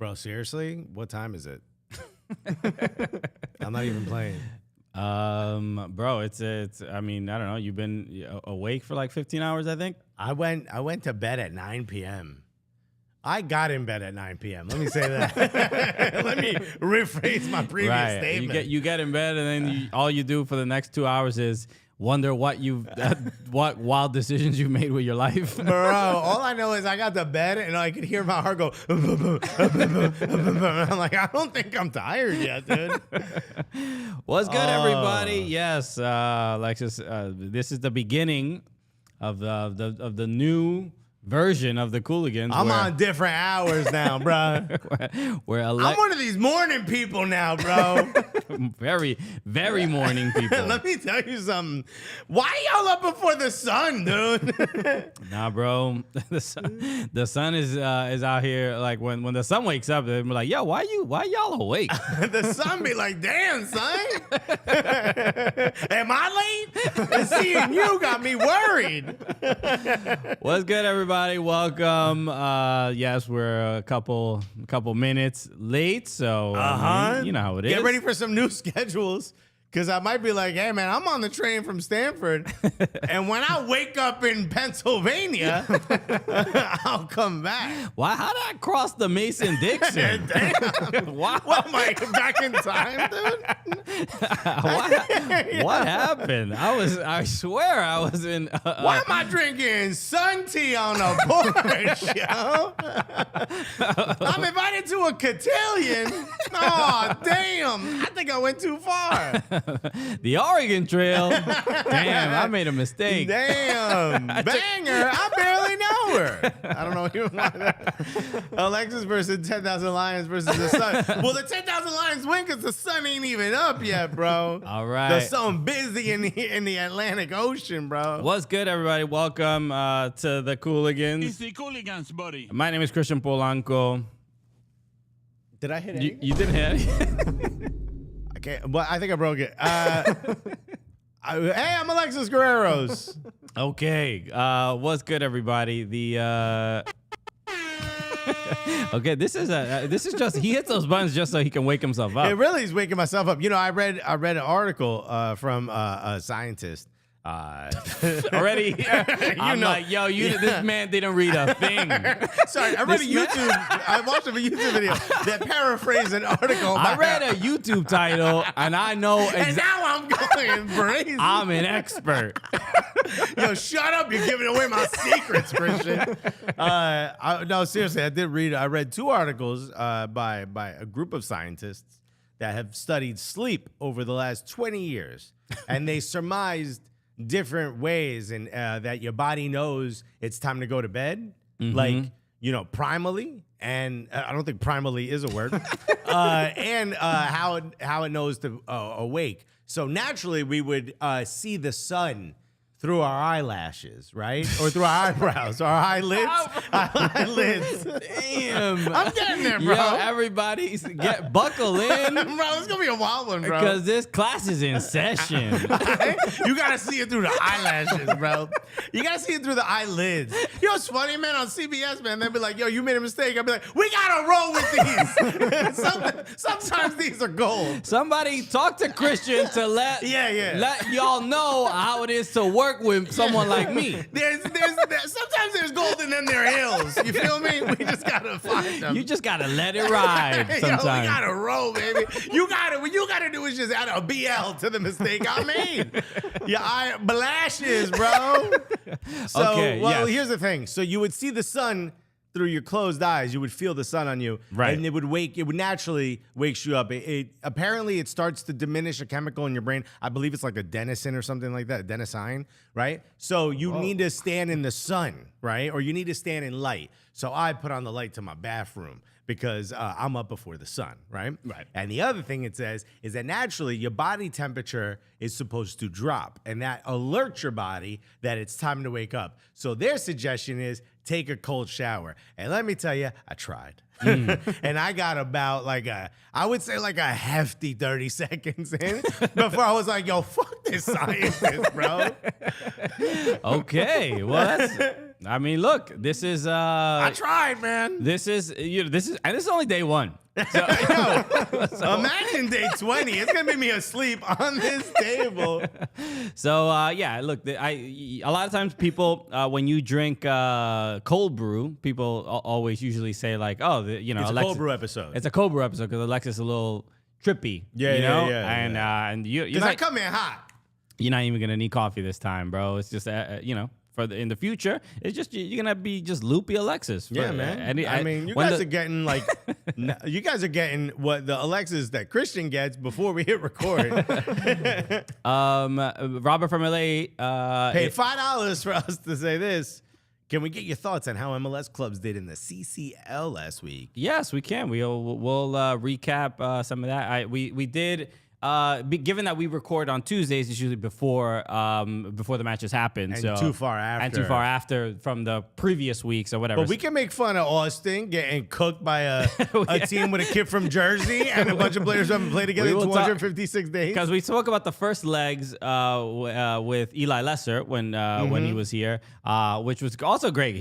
Bro, seriously? What time is it? I'm not even playing. Bro, it's. I mean, I don't know. You've been awake for like 15 hours, I think. I went to bed at 9 p.m. I got in bed at 9 p.m. Let me say that. Let me rephrase my previous statement. You get in bed, and then all you do for the next 2 hours is wonder what what wild decisions you made with your life. Bro, all I know is I got to bed and I could hear my heart go. I'm like, I don't think I'm tired yet, dude. What's good, everybody? Yes, Alexis. This is the beginning of the new version of the Cooligans. I'm on different hours now, bro. I'm one of these morning people now, bro. Very, very morning people. Let me tell you something. Why y'all up before the sun, dude? Nah, bro. The sun is out here. Like when the sun wakes up, they're like, yo, why y'all awake? The sun be like, damn, son. Am I late? And seeing you got me worried. What's good, everybody? Welcome. Yes, we're a couple minutes late, so you know how it is. Get ready for some new schedules, because I might be like, hey man, I'm on the train from Stanford, and when I wake up in Pennsylvania, I'll come back. Why? How did I cross the Mason-Dixon? Damn. Wow. What, am I back in time, dude? What happened? I swear I was in. Why am I drinking sun tea on a porch, yo? I'm invited to a cotillion. Oh, damn. I think I went too far. The Oregon Trail. Damn, I made a mistake. Damn. Banger. I barely know her. I don't know if you want that. Alexis versus 10,000 Lions versus the Sun. Well, the 10,000 Lions win because the sun ain't even up yet, bro. All right. The sun busy in the Atlantic Ocean, bro. What's good, everybody? Welcome to the Cooligans. It's the Cooligans, buddy. My name is Christian Polanco. Did I hit it? You didn't hit it. Okay, well, I think I broke it. Hey, I'm Alexis Guerreros. Okay, what's good, everybody? Okay, this is just he hits those buttons just so he can wake himself up. It really is waking myself up. You know, I read an article from a scientist. Already, I'm like, yo, this man didn't read a thing. Sorry, I read a YouTube. I watched a YouTube video that paraphrased an article. I read a YouTube title, and I know. And now I'm going crazy. I'm an expert. Yo, shut up! You're giving away my secrets, Christian. No, seriously, I read two articles by a group of scientists that have studied sleep over the last 20 years, and they surmised different ways and that your body knows it's time to go to bed, like, you know, primally, and I don't think primally is a word, and how it knows to awake. So naturally, we would see the sun through our eyelashes, right? Or through our eyebrows, our eyelids. Eyelids. Damn. I'm getting there, bro. Yo, everybody buckle in. Bro, it's going to be a wild one, bro. Because this class is in session. You got to see it through the eyelashes, bro. You got to see it through the eyelids. You know what's funny, man? On CBS, man, they'll be like, yo, you made a mistake. I'll be like, we got to roll with these. Sometimes these are gold. Somebody talk to Christian to let y'all know how it is to work with someone like me. Sometimes there's gold and then there are hills. You feel me? We just gotta find them. You just gotta let it ride sometimes. Yo, we gotta roll, baby. What you gotta do is just add a BL to the mistake I made. Your blashes, bro. So, okay, here's the thing. So you would see the sun through your closed eyes. You would feel the sun on you, right? And it would naturally wakes you up. Apparently it starts to diminish a chemical in your brain. I believe it's like adenosine or something like that, adenosine, right? So you need to stand in the sun, right? Or you need to stand in light. So I put on the light to my bathroom because I'm up before the sun, right? Right. And the other thing it says is that naturally your body temperature is supposed to drop, and that alerts your body that it's time to wake up. So their suggestion is take a cold shower. And let me tell you, I tried. And I got about I would say a hefty 30 seconds in before I was like, yo, fuck this scientist, bro. Okay, well, I mean, look, this is I tried, man. this is and this is only day one. So, Imagine day 20. It's gonna make me asleep on this table. So yeah, look, a lot of times people when you drink cold brew, people always usually say like, oh, It's Alexis, a cold brew episode. It's a cold brew episode because Alexis is a little trippy. Yeah, you know? yeah. And you're Because I come in hot. you're not even gonna need coffee this time, bro. It's just in the future, it's just you're gonna be just loopy Alexis. Yeah, man. I mean, you guys are getting like, you guys are getting what the Alexis that Christian gets before we hit record. Robert from LA Paid $5 for us to say this. Can we get your thoughts on how MLS clubs did in the CCL last week? Yes, we can. We'll recap some of that. We did. Given that we record on Tuesdays, it's usually before the matches happen. And too far after. And too far after from the previous weeks or whatever. But we can make fun of Austin getting cooked by a team with a kid from Jersey and a bunch of players who haven't played together in 256 days. Because we spoke about the first legs with Eli Lesser when he was here, which was also great.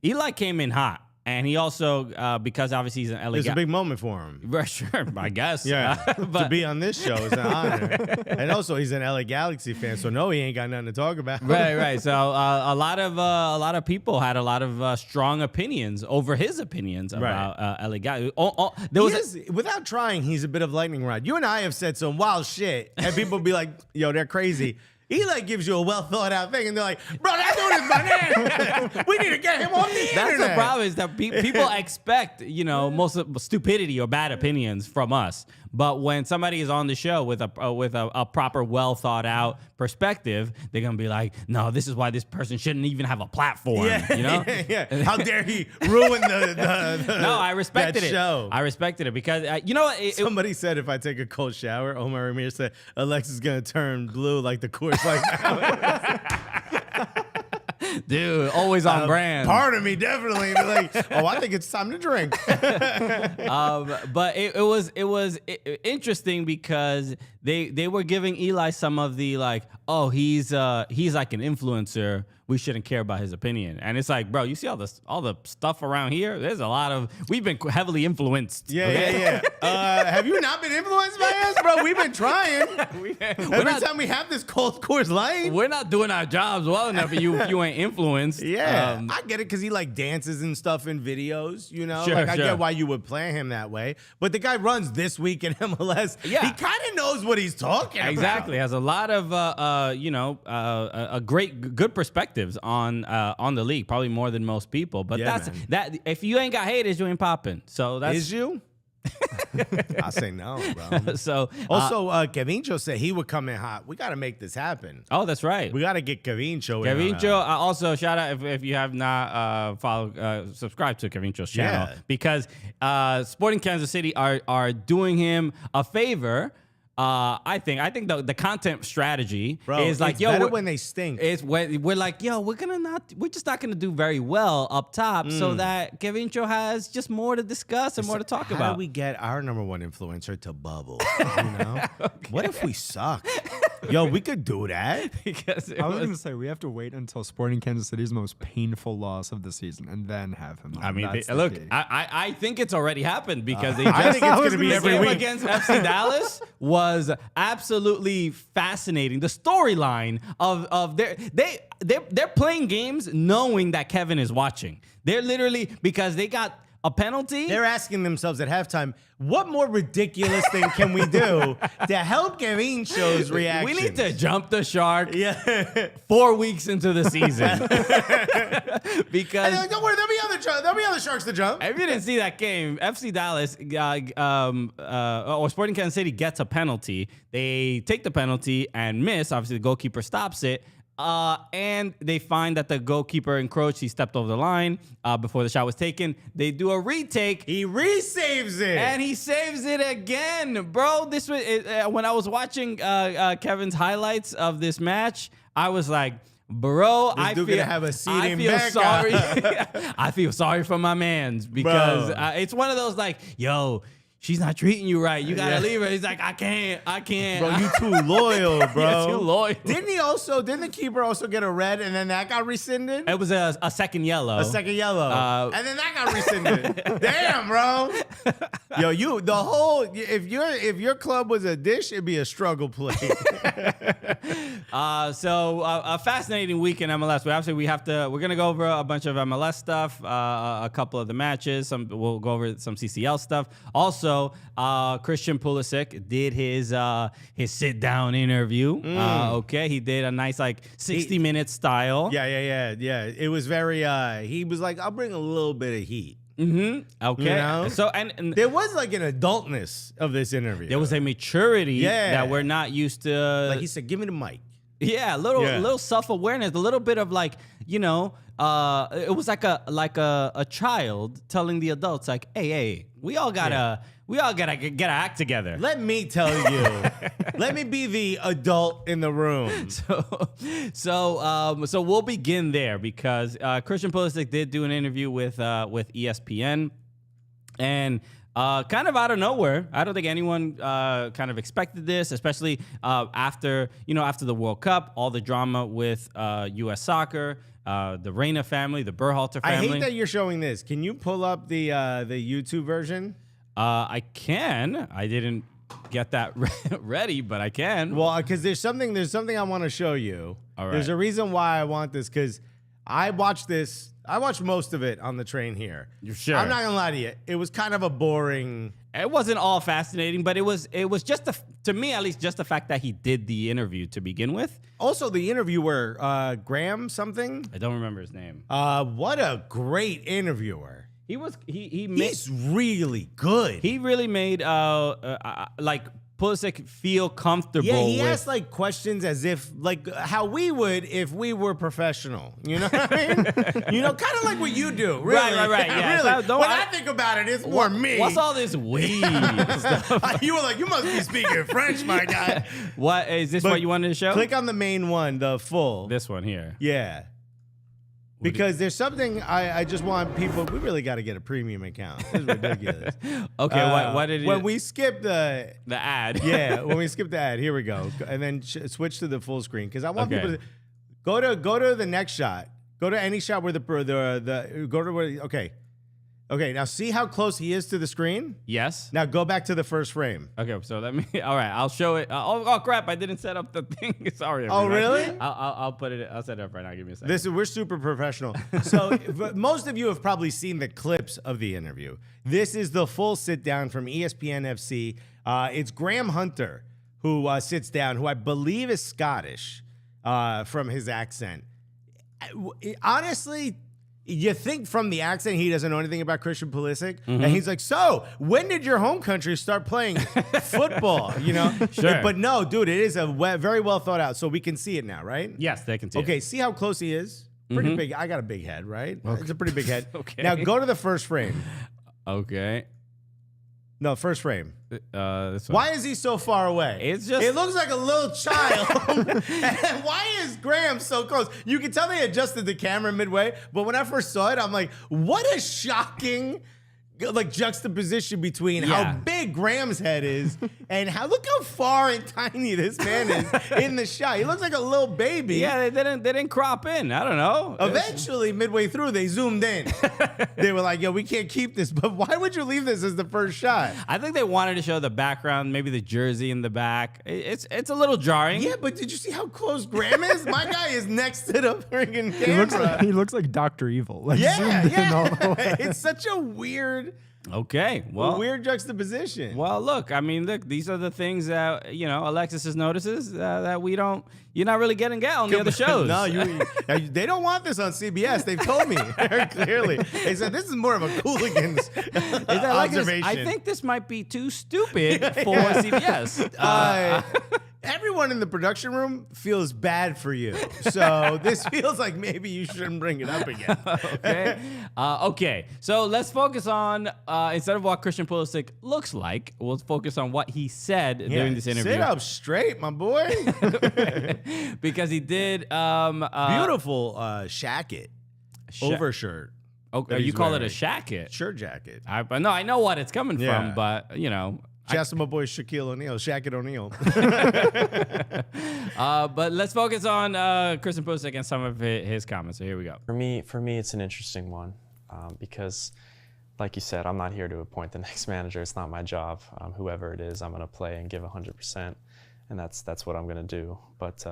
Eli came in hot. And he also, because obviously he's an LA It's a big moment for him. Sure, I guess. Yeah, but to be on this show is an honor. And also, he's an LA Galaxy fan, so no, he ain't got nothing to talk about. Right. So a lot of people had a lot of strong opinions over his opinions about LA Galaxy. Without trying, he's a bit of lightning rod. You and I have said some wild shit, and people be like, "Yo, they're crazy." Eli gives you a well thought out thing, and they're like, "Bro, that dude is banana. We need to get him on the internet." That's the problem is that people expect, most of stupidity or bad opinions from us. But when somebody is on the show with a proper, well thought out perspective, they're gonna be like, "No, this is why this person shouldn't even have a platform." Yeah. How dare he ruin the No, I respected it. Show. I respected it because Somebody said if I take a cold shower, Omar Ramir said Alexis is gonna turn blue like the Coors Dude, always on brand. Part of me definitely be like, oh, I think it's time to drink. But it was interesting because they were giving Eli some of the like, oh, he's like an influencer. We shouldn't care about his opinion. And it's like, bro, you see all the stuff around here? There's a lot of, we've been heavily influenced. Yeah. Have you not been influenced by us, bro? We've been trying. Every time we have this cold Coors Light. We're not doing our jobs well enough if you ain't influenced. Yeah. I get it because he like dances and stuff in videos, Sure, I get why you would plan him that way. But the guy runs This Week in MLS. Yeah. He kind of knows what he's talking about. Exactly. Has a lot of, good perspectives on the league, probably more than most people. But that. If you ain't got haters, you ain't popping. So that's Is you? I say no, bro. So also, Kevincho said he would come in hot. We got to make this happen. Oh, that's right. We got to get Kevincho. Kevincho. Also, shout out if you have not subscribe to Kevincho's channel because Sporting Kansas City are doing him a favor. I think the content strategy is like, it's better when they stink. It's when we're like, we're just not gonna do very well up top, so that Kevincho has just more to discuss and more to talk about. How do we get our number one influencer to bubble? What if we suck? Yo, we could do that. Because I was going to say, we have to wait until Sporting Kansas City's most painful loss of the season and then have him on. I mean, look, I think it's already happened because they just, I think it's going to be every week. Against FC Dallas was absolutely fascinating. The storyline of they're playing games knowing that Kevin is watching. They're literally, because they got a penalty. They're asking themselves at halftime, what more ridiculous thing can we do to help Kevincho's reaction? We need to jump the shark 4 weeks into the season. Because don't worry, there'll be other sharks to jump. If you didn't see that game, FC Dallas or Sporting Kansas City gets a penalty. They take the penalty and miss. Obviously, the goalkeeper stops it. And they find that the goalkeeper encroached. He stepped over the line before the shot was taken. They do a retake. He resaves it. And he saves it again. Bro, this was when I was watching Kevin's highlights of this match, I was like, bro, I feel sorry. I feel sorry for my mans because it's one of those like, yo, she's not treating you right. You gotta leave her. He's like, I can't. Bro, you too loyal, bro. You're too loyal. Didn't the keeper also get a red and then that got rescinded? It was a second yellow. A second yellow. And then that got rescinded. Damn, bro. Yo, if your club was a dish, it'd be a struggle play. So a fascinating week in MLS. We're gonna go over a bunch of MLS stuff, a couple of the matches. We'll go over some CCL stuff. Also, Christian Pulisic did his sit down interview. Okay, he did a nice 60-minute style. Yeah. It was very. He was like, I'll bring a little bit of heat. Mm-hmm. Okay. You know? So and there was an adultness of this interview. there was a maturity that we're not used to. Like he said, give me the mic. Yeah, a little self-awareness, a little bit of it was like a child telling the adults hey, we all gotta get our act together. Let me tell you. Let me be the adult in the room. So we'll begin there because Christian Pulisic did do an interview with ESPN, and kind of out of nowhere. I don't think anyone kind of expected this, especially after the World Cup, all the drama with U.S. soccer, the Reyna family, the Berhalter family. I hate that you're showing this. Can you pull up the YouTube version? I can. I didn't get that ready, but I can. Well, because there's something I want to show you. All right. There's a reason why I want this, because I watched this. I watched most of it on the train here. You're sure? I'm not gonna lie to you. It was kind of a boring. It wasn't all fascinating, but it was just to me at least just the fact that he did the interview to begin with. Also, the interviewer, Graham something. I don't remember his name. What a great interviewer. He's really good. He really made Pulisic feel comfortable. Yeah, he asked questions as if how we would if we were professional. You know what I mean? Kind of like what you do. Really. Right. Yeah. Really. When I think about it, it's more me. What's all this weed stuff? You were like, you must be speaking French, my guy. What is this? What you wanted to show? Click on the main one, the full. This one here. Yeah. Because there's something I just want people. We really got to get a premium account. It's ridiculous. Okay, what did you? When we skip the ad. Yeah, when we skip the ad, here we go, and then switch to the full screen because I want people to go to the next shot. Go to any shot where Okay, now see how close he is to the screen? Yes. Now go back to the first frame. Okay, so all right, I'll show it. Oh crap, I didn't set up the thing. Sorry. Oh, everybody. really? I'll set it up right now. Give me a second. We're super professional. So most of you have probably seen the clips of the interview. This is the full sit down from ESPN FC. It's Graham Hunter who sits down, who I believe is Scottish from his accent. Honestly, you think from the accent he doesn't know anything about Christian Pulisic, and he's like, "So, when did your home country start playing football?" Sure. But no, dude, it is very well thought out. So we can see it now, right? Yes, they can see. Okay, see how close he is. Pretty big. I got a big head, right? Okay. It's a pretty big head. Okay. Now go to the first frame. Okay. No, first frame. This one. Why is he so far away? It looks like a little child. And why is Graham so close? You can tell they adjusted the camera midway, but when I first saw it, I'm like, what a shocking juxtaposition between how big Graham's head is and look how far and tiny this man is in the shot. He looks like a little baby. Yeah, they didn't crop in. I don't know. Eventually, midway through, they zoomed in. They were like, yo, we can't keep this. But why would you leave this as the first shot? I think they wanted to show the background, maybe the jersey in the back. It's a little jarring. Yeah, but did you see how close Graham is? My guy is next to the freaking camera. He looks like Dr. Evil. Yeah. It's such a weird weird juxtaposition. Well, look, these are the things that Alexis notices that you're not really getting on the other shows. No, they don't want this on CBS. They've told me very clearly. They said this is more of a Cooligans observation. I think this might be too stupid for CBS. Everyone in the production room feels bad for you. So this feels like maybe you shouldn't bring it up again. Okay. So let's focus on, instead of what Christian Pulisic looks like, we'll focus on what he said during this interview. Sit up straight, my boy. Because he did... beautiful shacket. Overshirt. Oh, that you he's call it a wearing. shacket? Shirt jacket. No, I know what it's coming Yeah. from, but you know. Just my boy Shaquille O'Neal, Shaquille O'Neal. But let's focus on Christian Pulisic and some of his comments. So here we go. For me, it's an interesting one because, like you said, I'm not here to appoint the next manager. It's not my job. Whoever it is, I'm going to play and give 100%, and that's what I'm going to do. But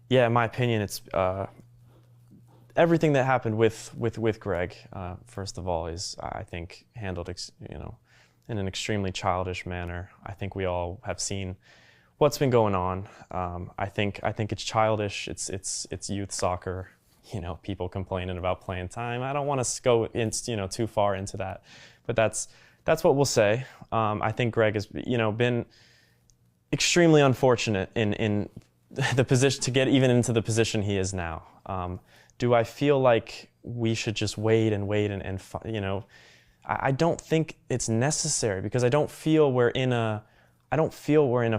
yeah, in my opinion, it's everything that happened with Greg. First of all, is I think handled in an extremely childish manner. I think we all have seen what's been going on. I think it's childish. It's youth soccer. People complaining about playing time. I don't want to go too far into that, but that's what we'll say. I think Greg has been extremely unfortunate in the position to get even into the position he is now. Do I feel like we should just wait and I don't think it's necessary because I don't feel we're in a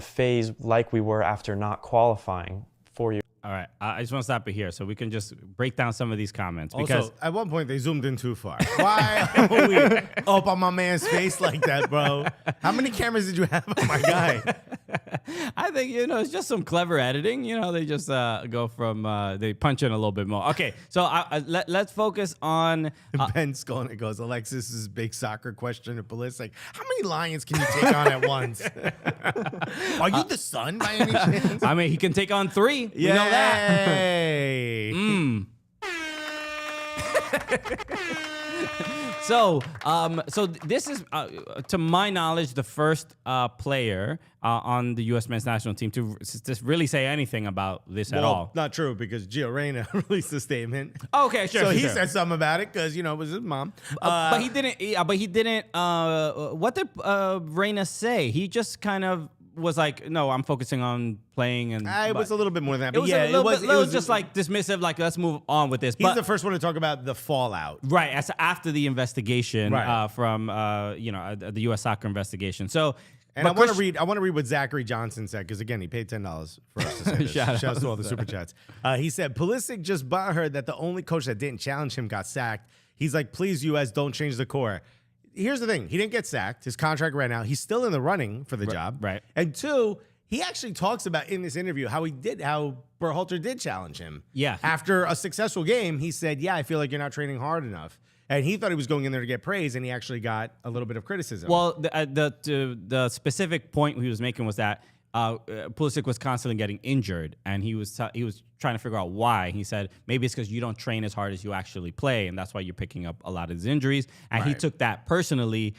phase like we were after not qualifying 4 years. All right, I just want to stop it here so we can just break down some of these comments. Because Also, at one point, they zoomed in too far. Why are we up on my man's face like that, bro? How many cameras did you have on my guy? I think, it's just some clever editing. They just go from, they punch in a little bit more. Okay, so let's focus on... Ben Skolnick goes, Alexis is big soccer question to Pulisic. How many Lions can you take on at once? Are you the son by any chance? I mean, he can take on 3. You know that. Yay. So this is, to my knowledge, the first player on the U.S. men's national team to just really say anything about this at all. Not true, because Gio-Reyna released a statement. Okay, sure. So he sure. said something about it because, it was his mom. But he didn't. But he didn't. What did Reyna say? He just kind of was like, "No, I'm focusing on playing." And It was a little bit more than that. It But was yeah, a little bit just like dismissive. Like, let's move on with this. He's the first one to talk about the fallout. Right, as after the investigation Right. From the U.S. soccer investigation. So, And I want to read what Zachary Johnson said, because again, he paid $10 for us to say this. Shout Shouts to all the super chats. He said, Pulisic just butthurt that the only coach that didn't challenge him got sacked. He's like, please, US, don't change the core. Here's the thing. He didn't get sacked. His contract ran out. He's still in the running for the job. right. And 2, he actually talks about in this interview how Berhalter did challenge him. Yeah. After a successful game, he said, I feel like you're not training hard enough. And he thought he was going in there to get praise, and he actually got a little bit of criticism. Well, the specific point he was making was that Pulisic was constantly getting injured, and he was trying to figure out why. He said maybe it's because you don't train as hard as you actually play, and that's why you're picking up a lot of his injuries. And he took that personally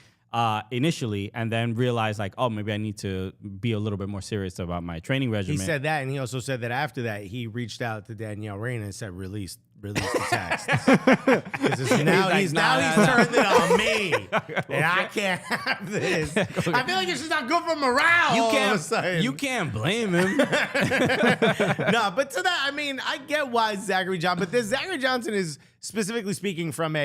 initially, and then realized like, oh, maybe I need to be a little bit more serious about my training regimen. He said that, and he also said that after that, he reached out to Danielle Reyna and said, release the text. now he's turned it on me, and I can't have this. I feel like it's just not good for morale. All of a sudden. You can't blame him. No, but to that, I mean, I get why Zachary Johnson, but this Zachary Johnson is specifically speaking from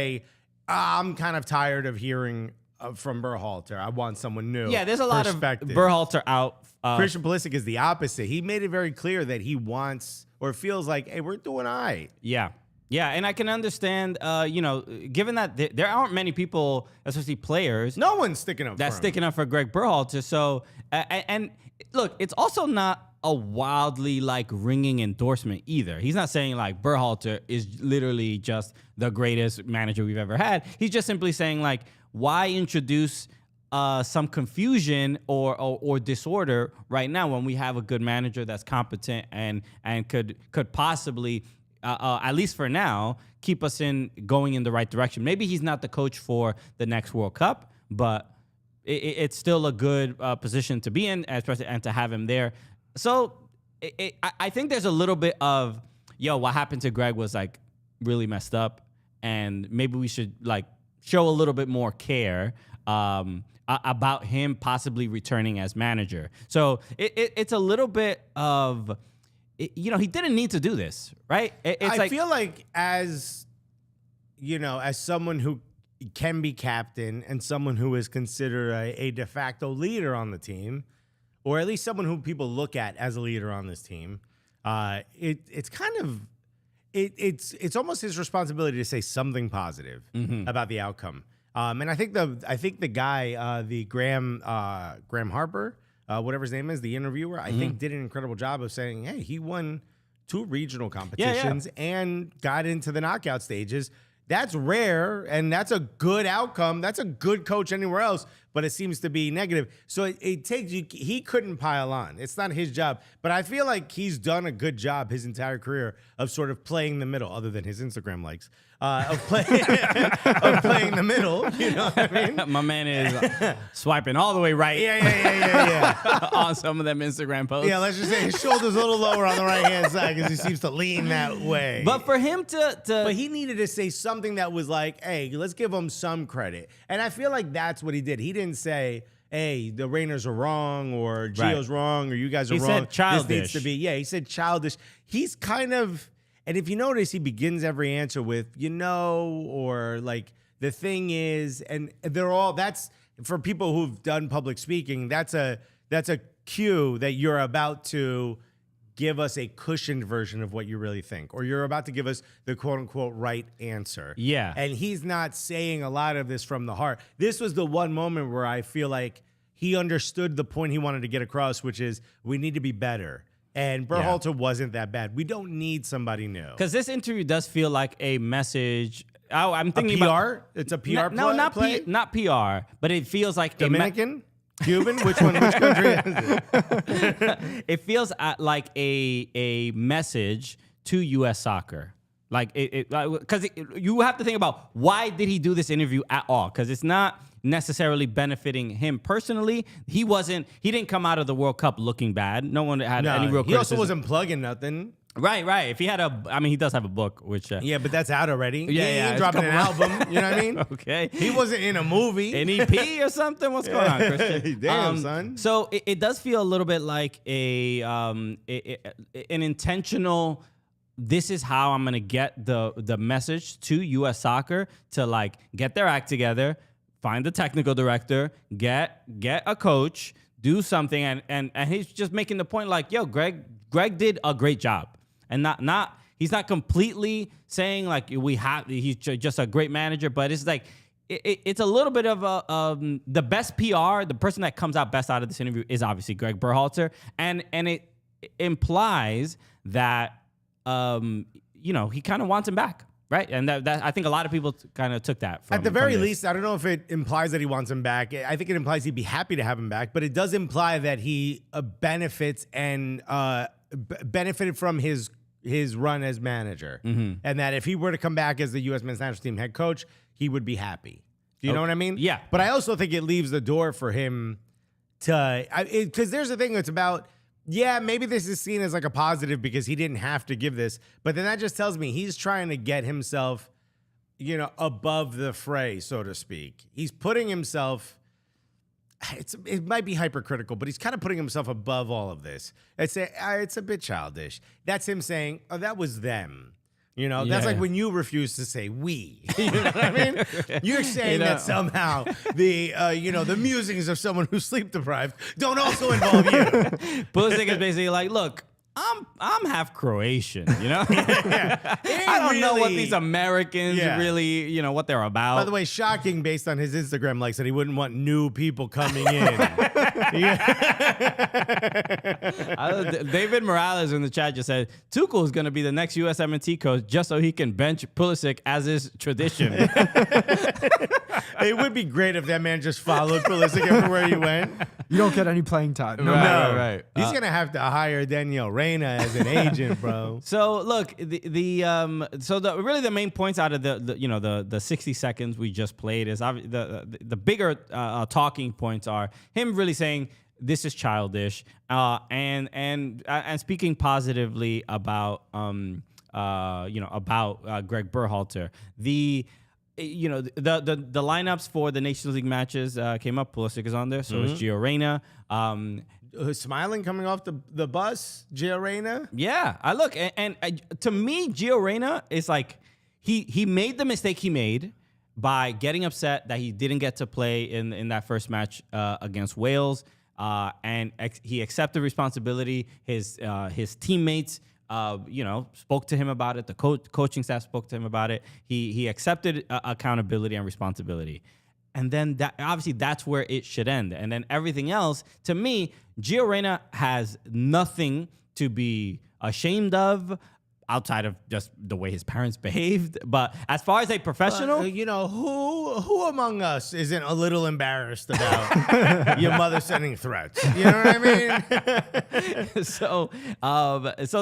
I'm kind of tired of hearing from Berhalter. I want someone new. Yeah, there's a lot of perspective. Berhalter out. Christian Pulisic is the opposite. He made it very clear that he wants or feels like, hey, we're doing all right. Yeah. Yeah, and I can understand, given that there aren't many people, especially players, No one's sticking up that's for him. sticking up for Greg Berhalter. So, and look, it's also not a wildly ringing endorsement either. He's not saying like Berhalter is literally just the greatest manager we've ever had. He's just simply saying like, why introduce some confusion or disorder right now when we have a good manager that's competent and could possibly, at least for now, keep us going in the right direction. Maybe he's not the coach for the next World Cup, but it's still a good position to be in, especially and to have him there. So I think there's a little bit of, what happened to Greg was like really messed up, and maybe we should show a little bit more care about him possibly returning as manager. So it's a little bit of, he didn't need to do this, right? I feel like as someone who can be captain and someone who is considered a de facto leader on the team, or at least someone who people look at as a leader on this team, it's kind of, it's almost his responsibility to say something positive about the outcome. And I think the guy, the Graham Harper, whatever his name is, the interviewer, I think did an incredible job of saying, hey, he won 2 regional competitions and got into the knockout stages. That's rare, and that's a good outcome. That's a good coach anywhere else, but it seems to be negative. So it takes you. He couldn't pile on. It's not his job. But I feel like he's done a good job his entire career of sort of playing the middle, other than his Instagram likes, of playing the middle. You know what I mean? My man is swiping all the way right. Yeah. On some of them Instagram posts. Yeah, let's just say his shoulder's a little lower on the right-hand side because he seems to lean that way. But for him But he needed to say something that was like, hey, let's give him some credit. And I feel like that's what he did. He didn't say, hey, the Rainers are wrong, or Gio's wrong, or you guys are wrong. He said childish. This needs to be, he said childish. He's kind of, and if you notice, he begins every answer with, or like, the thing is, and they're all, that's, for people who've done public speaking, that's a cue that you're about to give us a cushioned version of what you really think, or you're about to give us the quote unquote right answer. Yeah. And he's not saying a lot of this from the heart. This was the one moment where I feel like he understood the point he wanted to get across, which is we need to be better. And Berhalter wasn't that bad. We don't need somebody new. Because this interview does feel like a message. I'm thinking PR? about It's a PR no, play? not PR, but it feels like Dominican? Cuban? Which one? Which country is it? It feels like a message to U.S. soccer. Like because you have to think about why did he do this interview at all? Because it's not necessarily benefiting him personally. He didn't come out of the World Cup looking bad. No one had any real criticism. He also wasn't plugging nothing. Right. If he had he does have a book, which yeah, but that's out already. Yeah, He ain't dropping an album. You know what I mean? Okay. He wasn't in a movie. An EP or something? What's going on, Christian? Damn, son. So it does feel a little bit like an intentional. This is how I'm gonna get the message to U.S. soccer to like get their act together, find the technical director, get a coach, do something, and he's just making the point like, yo, Greg did a great job, and he's not completely saying like he's just a great manager, but it's like it's a little bit of the best PR. The person that comes out best out of this interview is obviously Greg Berhalter, and it implies that he kind of wants him back. Right, and that I think a lot of people kind of took that from. At the very least, I don't know if it implies that he wants him back. I think it implies he'd be happy to have him back, but it does imply that he benefits and benefited from his run as manager, and that if he were to come back as the U.S. men's national team head coach, he would be happy. Do you know what I mean? Yeah. But I also think it leaves the door for him to, because there's a thing that's about. Yeah, maybe this is seen as like a positive because he didn't have to give this, but then that just tells me he's trying to get himself, above the fray, so to speak. He's putting himself, it might be hypercritical, but he's kind of putting himself above all of this. It's a bit childish. That's him saying, oh, that was them. That's like when you refuse to say we. You know what I mean? You're saying that somehow the musings of someone who's sleep deprived don't also involve you. Pulisic is basically like, look, I'm half Croatian, Yeah. I don't know what these Americans really, what they're about. By the way, shocking based on his Instagram likes that he wouldn't want new people coming in. David Morales in the chat just said, Tuchel is going to be the next USMNT coach just so he can bench Pulisic as is tradition. It would be great if that man just followed Pulisic everywhere he went. You don't get any playing time. No. Right. He's going to have to hire Reyna as an agent, bro. So look, really the main points out of the 60 seconds we just played is the bigger talking points are him really saying this is childish and speaking positively about Greg Berhalter. The lineups for the Nations League matches came up. Pulisic is on there, so is Gio Reyna. Smiling coming off the bus, Gio Reyna. Yeah, I look and to me, Gio Reyna is like he made the mistake he made by getting upset that he didn't get to play in that first match against Wales, and he accepted responsibility. His teammates spoke to him about it. The coaching staff spoke to him about it. He accepted accountability and responsibility. And then obviously that's where it should end. And then everything else, to me, Gio Reyna has nothing to be ashamed of outside of just the way his parents behaved. But as far as a professional, who among us isn't a little embarrassed about your mother sending threats? You know what I mean? so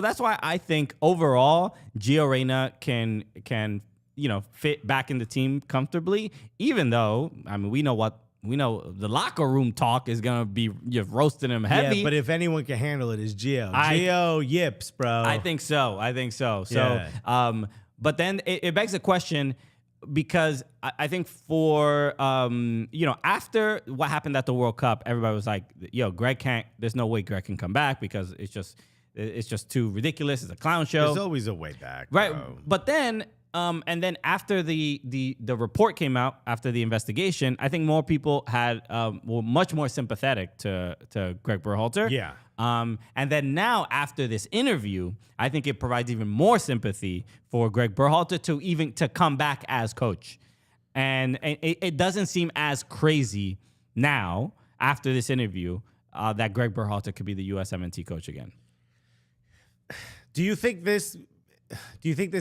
that's why I think overall Gio Reyna can fit back in the team comfortably, even though, I mean, we know the locker room talk is going to be roasting him heavy. Yeah, but if anyone can handle it, is Gio. Gio yips, bro. I think so. So, but then it begs the question, because I think for, after what happened at the World Cup, everybody was like, there's no way Greg can come back because it's just too ridiculous. It's a clown show. There's always a way back. Right. Bro. But then, and then after the report came out, after the investigation, I think more people were much more sympathetic to Greg Berhalter. Yeah. And then now after this interview, I think it provides even more sympathy for Greg Berhalter to come back as coach. And it doesn't seem as crazy now after this interview that Greg Berhalter could be the USMNT coach again. Do you think this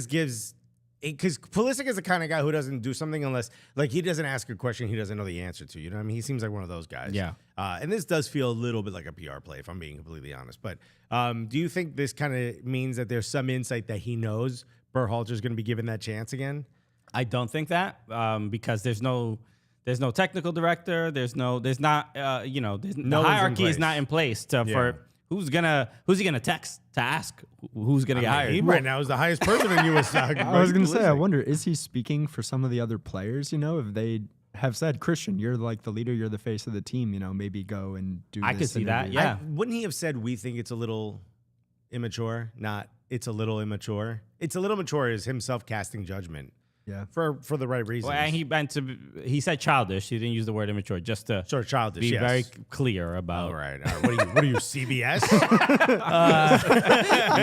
gives? Because Pulisic is the kind of guy who doesn't do something unless, like, he doesn't ask a question he doesn't know the answer to. You know what I mean? He seems like one of those guys. Yeah. And this does feel a little bit like a PR play, if I'm being completely honest. But do you think this kind of means that there's some insight that he knows Berhalter's going to be given that chance again? I don't think that because there's no technical director. The hierarchy is not in place for who's he gonna text to ask who's gonna get hired. He right now is the highest person in US Saga. I was gonna say, I wonder, is he speaking for some of the other players? If they have said, Christian, you're like the leader, you're the face of the team. Maybe go and do. I could see that. Yeah. Wouldn't he have said, we think it's a little immature? Not it's a little immature. It's a little mature is himself casting judgment. Yeah. For the right reasons. Well, and he said childish. He didn't use the word immature, just to childish, be very clear about. All right. What are you, CBS?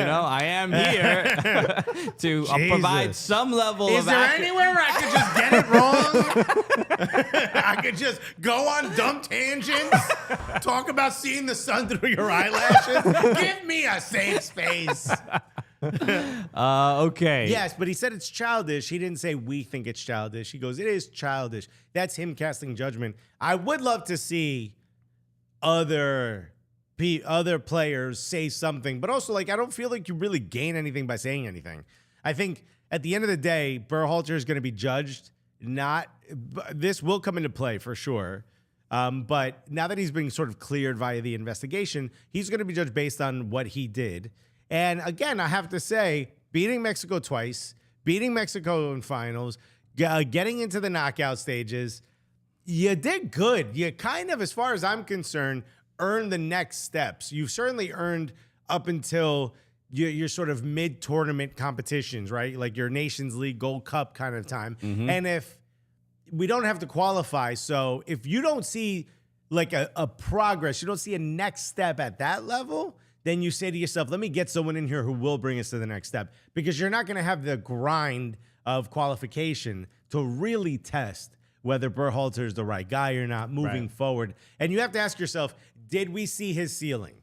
I am here to provide some level Is of. there anywhere I could just get it wrong? I could just go on dumb tangents, talk about seeing the sun through your eyelashes. Give me a safe space. Okay. Yes, but he said it's childish. He didn't say we think it's childish. He goes, it is childish. That's him casting judgment. I would love to see other players say something, but also, I don't feel like you really gain anything by saying anything. I think at the end of the day, Berhalter is going to be judged. This will come into play for sure. But now that he's being sort of cleared via the investigation, he's going to be judged based on what he did. And again, I have to say, beating Mexico twice, beating Mexico in finals, getting into the knockout stages, you did good. You kind of, as far as I'm concerned, earned the next steps. You've certainly earned up until your sort of mid-tournament competitions, right? Like your Nations League Gold Cup kind of time. Mm-hmm. And if we don't have to qualify, so if you don't see a progress, you don't see a next step at that level, then you say to yourself, let me get someone in here who will bring us to the next step, because you're not going to have the grind of qualification to really test whether Berhalter is the right guy or not moving forward. And you have to ask yourself, did we see his ceiling?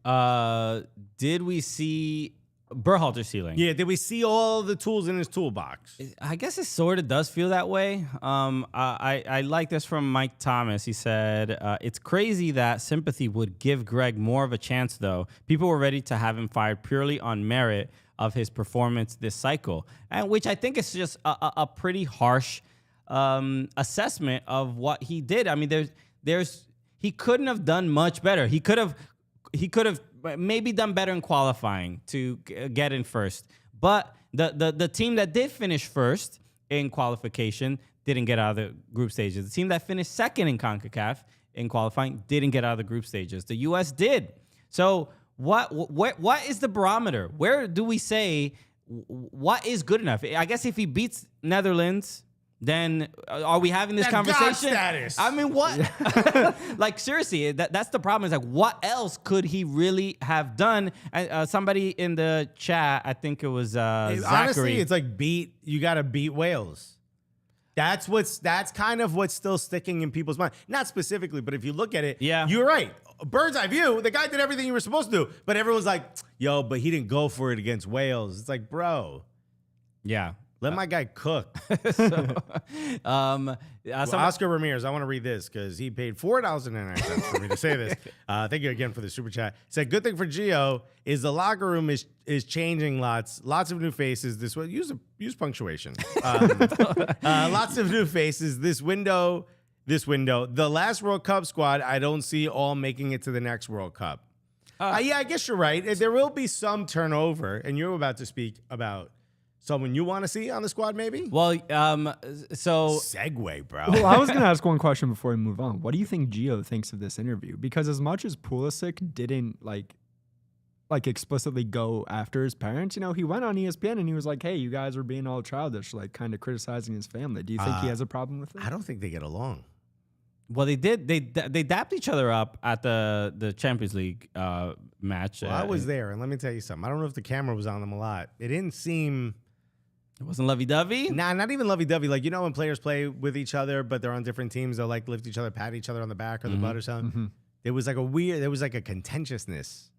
Did we see Berhalter's ceiling? Yeah, did we see all the tools in his toolbox? I guess it sort of does feel that way. I like this from Mike Thomas. He said, it's crazy that sympathy would give Greg more of a chance, though. People were ready to have him fired purely on merit of his performance this cycle, and which I think is just a pretty harsh assessment of what he did. I mean, he couldn't have done much better. He could have maybe done better in qualifying to get in first. But the team that did finish first in qualification didn't get out of the group stages. The team that finished second in CONCACAF in qualifying didn't get out of the group stages. The U.S. did. So what is the barometer? Where do we say what is good enough? I guess if he beats Netherlands, then are we having this That God conversation? status. I mean, what? Like, seriously, that's the problem. Is like, what else could he really have done? Somebody in the chat, I think it was Honestly, Zachary. it's like you got to beat Wales. That's kind of what's still sticking in people's mind. Not specifically, but if you look at it, Yeah. you're right. Bird's eye view, the guy did everything you were supposed to do, but everyone's like, yo, but he didn't go for it against Wales. It's like, bro, Yeah. let my guy cook. Well, Oscar Ramirez, I want to read this because he paid $4.99 for me to say this. Thank you again for the super chat. Said, good thing for Gio is the locker room is changing lots of new faces. This way, use punctuation. Lots of new faces. This window. The last World Cup squad, I don't see all making it to the next World Cup. Yeah, I guess you're right. There will be some turnover, and you're about to speak about someone you want to see on the squad, maybe? well, so Segue, bro. Well, I was going to ask one question before we move on. What do you think Gio thinks of this interview? Because as much as Pulisic didn't like explicitly go after his parents, he went on ESPN and he was like, hey, you guys are being all childish, like kind of criticizing his family. Do you think he has a problem with it? I don't think they get along. well, they did. They dapped each other up at the Champions League match. Well, I was there, and let me tell you something. I don't know if the camera was on them a lot. It didn't seem... It wasn't lovey-dovey? Nah, not even lovey-dovey. Like, when players play with each other, but they're on different teams, they'll like lift each other, pat each other on the back or the butt or something. There was like a contentiousness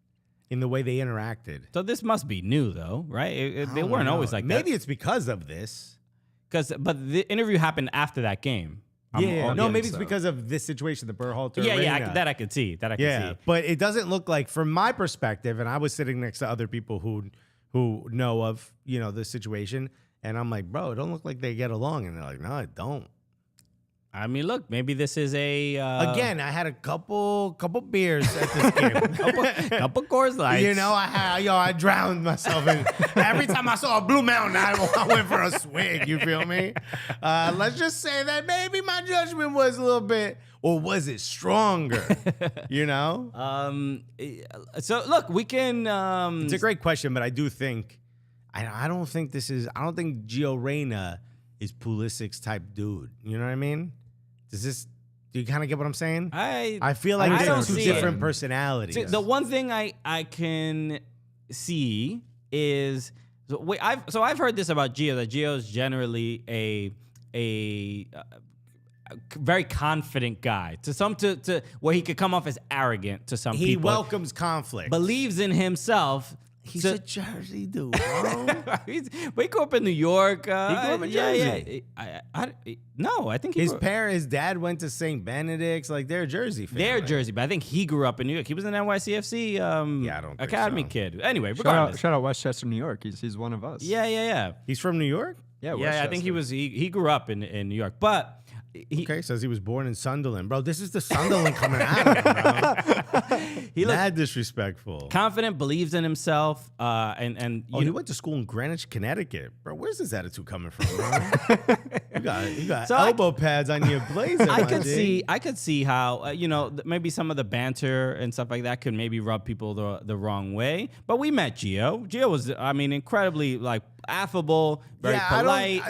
in the way they interacted. So this must be new, though, right? They weren't always like that. Maybe it's because of this. But the interview happened after that game. Yeah, no, maybe it's so. because of this situation, the Berhalter-Reyna. Yeah, that I could see. Yeah, but it doesn't look like, from my perspective, and I was sitting next to other people who know of, the situation, and I'm like, bro, it don't look like they get along. And they're like, no, it don't. I mean, look, maybe this is a... Again, I had a couple beers at this game. couple Coors Lights. I drowned myself in. Every time I saw a Blue Mountain, I went for a swig. You feel me? Let's just say that maybe my judgment was a little bit, or was it stronger? So look, we can... It's a great question, but I do think, I don't think Gio Reyna is Pulisic's type dude. You know what I mean? Do you kind of get what I'm saying? I feel like I they're don't two see different it. personalities. See, the one thing I can see is I've heard this about Gio, that Gio is generally a very confident guy to where he could come off as arrarrogant to some people. He welcomes conflict. Believes in himself. He's a Jersey dude, bro. But he grew up in New York. He grew up in Jersey. No, I think His dad went to St. Benedict's. Like, they're Jersey fans. They're Jersey, but I think he grew up in New York. He was an NYCFC I don't think academy so. kid. Anyway, regardless. Shout out Westchester, New York. He's one of us. Yeah. He's from New York? Yeah, I think he grew up in New York, but Okay, says he was born in Sunderland. Bro, this is the Sunderland coming out of him, bro. he looked Mad disrespectful. confident, believes in himself, and He went to school in Greenwich, Connecticut. Bro, where's this attitude coming from, bro? you got So elbow pads on your blazer. I my could see how maybe some of the banter and stuff like that could maybe rub people the wrong way. But we met Gio. Gio was, incredibly like affable, very polite.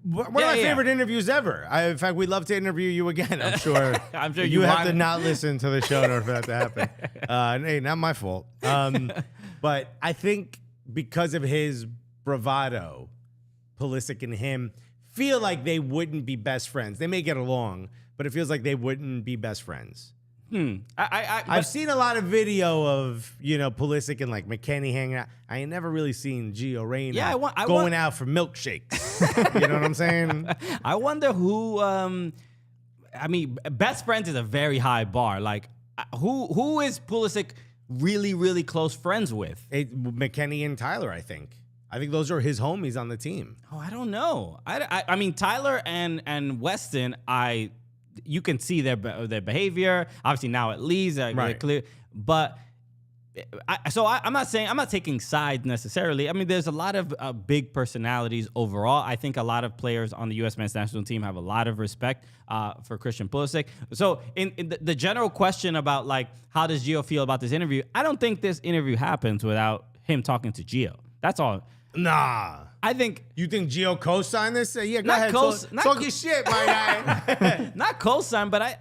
One of my favorite interviews ever. In fact, we'd love to interview you again. I'm sure. I'm sure you have want to not listen to the show in order for that to happen. Hey, not my fault. But I think because of his bravado, Pulisic and him feel like they wouldn't be best friends. They may get along, but it feels like they wouldn't be best friends. I've seen a lot of video of Pulisic and like McKennie hanging out. I ain't never really seen Gio Reyna going out for milkshakes. You know what I'm saying? I wonder who. Best friends is a very high bar. Like, who is Pulisic really, really close friends with? McKennie and Tyler, I think. I think those are his homies on the team. Oh, I don't know. I mean, Tyler and Weston, you can see their behavior. Obviously now at Leeds, they're clear. But I'm not taking sides necessarily. I mean, there's a lot of big personalities overall. I think a lot of players on the U.S. men's national team have a lot of respect for Christian Pulisic. So in the general question about like how does Gio feel about this interview, I don't think this interview happens without him talking to Gio. That's all. Nah. I think You think Gio co-signed this? Yeah, go Not ahead. not Talk your shit, my guy. not co-sign, but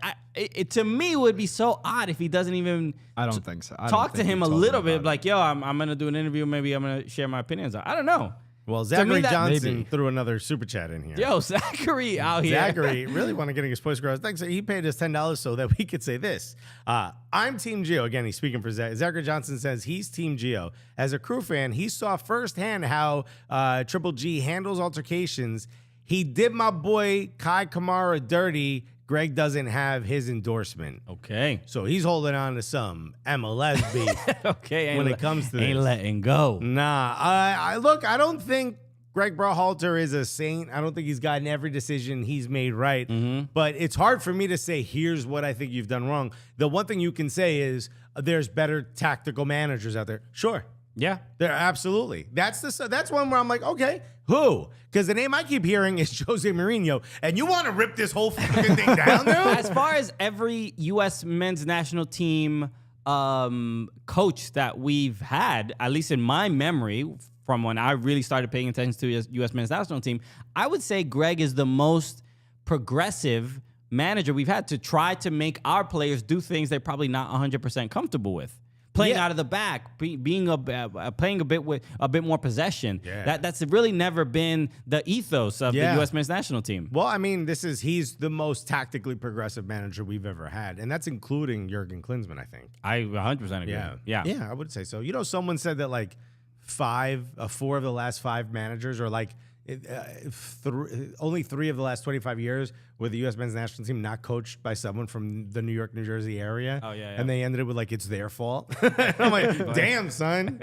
to me it would be so odd if he doesn't even I don't think so. I don't talk to think him he a told little him bit, about like, yo, I'm gonna do an interview. Maybe I'm gonna share my opinions. I don't know. Well, Zachary that- Johnson maybe. threw another super chat in here. Yo, Zachary out here. Zachary really want to get his points across. Thanks. He paid us $10 so that we could say this. I'm Team Gio. Again, he's speaking for Zachary Johnson says he's Team Gio. As a Crew fan, he saw firsthand how Triple G handles altercations. He did my boy Kai Kamara dirty. Greg doesn't have his endorsement. Okay. So he's holding on to some MLS beef Okay. when it comes to ain't this. letting go. Nah, I don't think Greg Berhalter is a saint. I don't think he's gotten every decision he's made right. But it's hard for me to say, here's what I think you've done wrong. The one thing you can say is there's better tactical managers out there. Sure. Yeah. There absolutely. That's one where I'm like, okay, who? Because the name I keep hearing is Jose Mourinho, and you want to rip this whole fucking thing down, dude? As far as every U.S. men's national team coach that we've had, at least in my memory, from when I really started paying attention to U.S. men's national team, I would say Greg is the most progressive manager we've had to try to make our players do things they're probably not 100% comfortable with. Playing out of the back, playing a bit more possession. Yeah. That's really never been the ethos of the U.S. men's national team. Well, I mean, he's the most tactically progressive manager we've ever had, and that's including Jurgen Klinsmann, I think. I 100% agree. Yeah, I would say so. You know, someone said that like 4 of the last 5 managers, or like only 3 of the last 25 years were the U.S. men's national team not coached by someone from the New York, New Jersey area. Oh, yeah. And they ended it with like, it's their fault. I'm like, damn, son.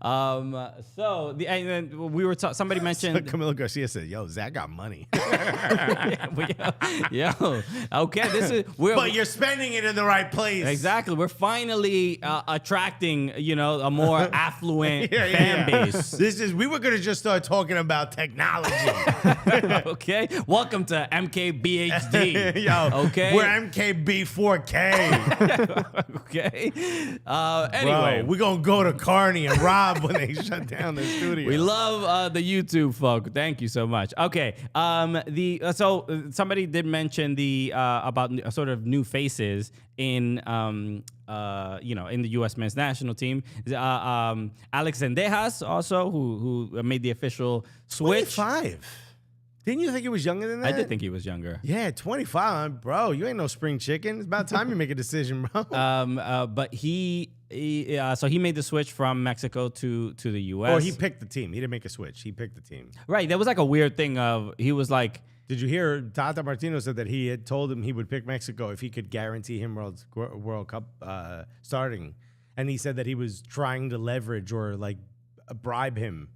So and then we were somebody mentioned Camilo Garcia said, yo, Zach got money. yo, okay, But you're spending it in the right place. exactly. We're finally attracting, a more affluent fan base. We were gonna just start talking about technology. Okay, welcome to MKBHD. Yo, okay, we're MKB4K. okay. Bro, Anyway, we're gonna go to Carney and Rob when they shut down the studio. we love the YouTube folk. Thank you so much. Okay. So somebody did mention the about sort of new faces in in the U.S. men's national team. Alex Zendejas also who made the official switch. 25. Didn't you think he was younger than that? I did think he was younger. Yeah, 25, bro. You ain't no spring chicken. It's about time you make a decision, bro. But he made the switch from Mexico to the U.S. Or he picked the team. He didn't make a switch. He picked the team. Right. That was like a weird thing of he was like. Did you hear Tata Martino said that he had told him he would pick Mexico if he could guarantee him World Cup starting, and he said that he was trying to leverage or like bribe him.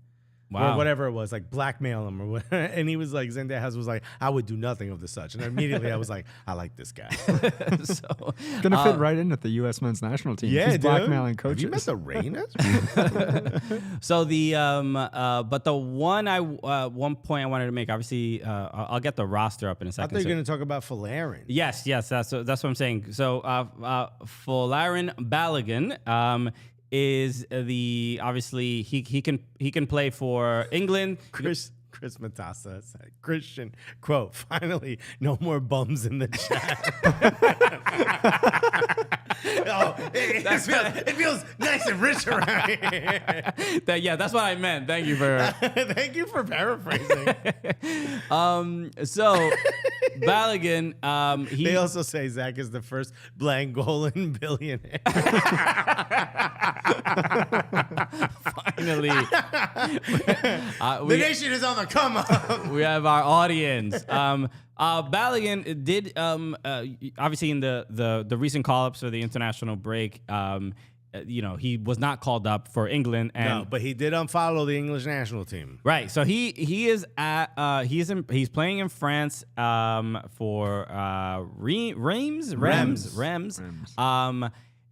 Wow. Or whatever it was, like blackmail him or whatever. And he was like, Zendejas was like, I would do nothing of the such. And immediately I was like, I like this guy. So Gonna fit right in at the U.S. men's national team. Yeah, He's dude. blackmailing Have you met coaches. the Reynas? So the but the one one point I wanted to make, obviously, I'll get the roster up in a I second. thought you were going to talk about Folarin. Yes, that's what I'm saying. So Folarin Balogun is obviously he can play for England. Chris Matassa said, Christian, quote, finally, no more bums in the chat. It feels nice and rich around here. That's what I meant. Thank you for Thank you for paraphrasing. so Balogun, They also say Zach is the first Blangolan billionaire. finally The nation is on the come up. we have our audience. Balogun did obviously in the recent call-ups for the international break. He was not called up for England, and No, but he did unfollow the English national team. right. So he is at he's playing in France for Reims.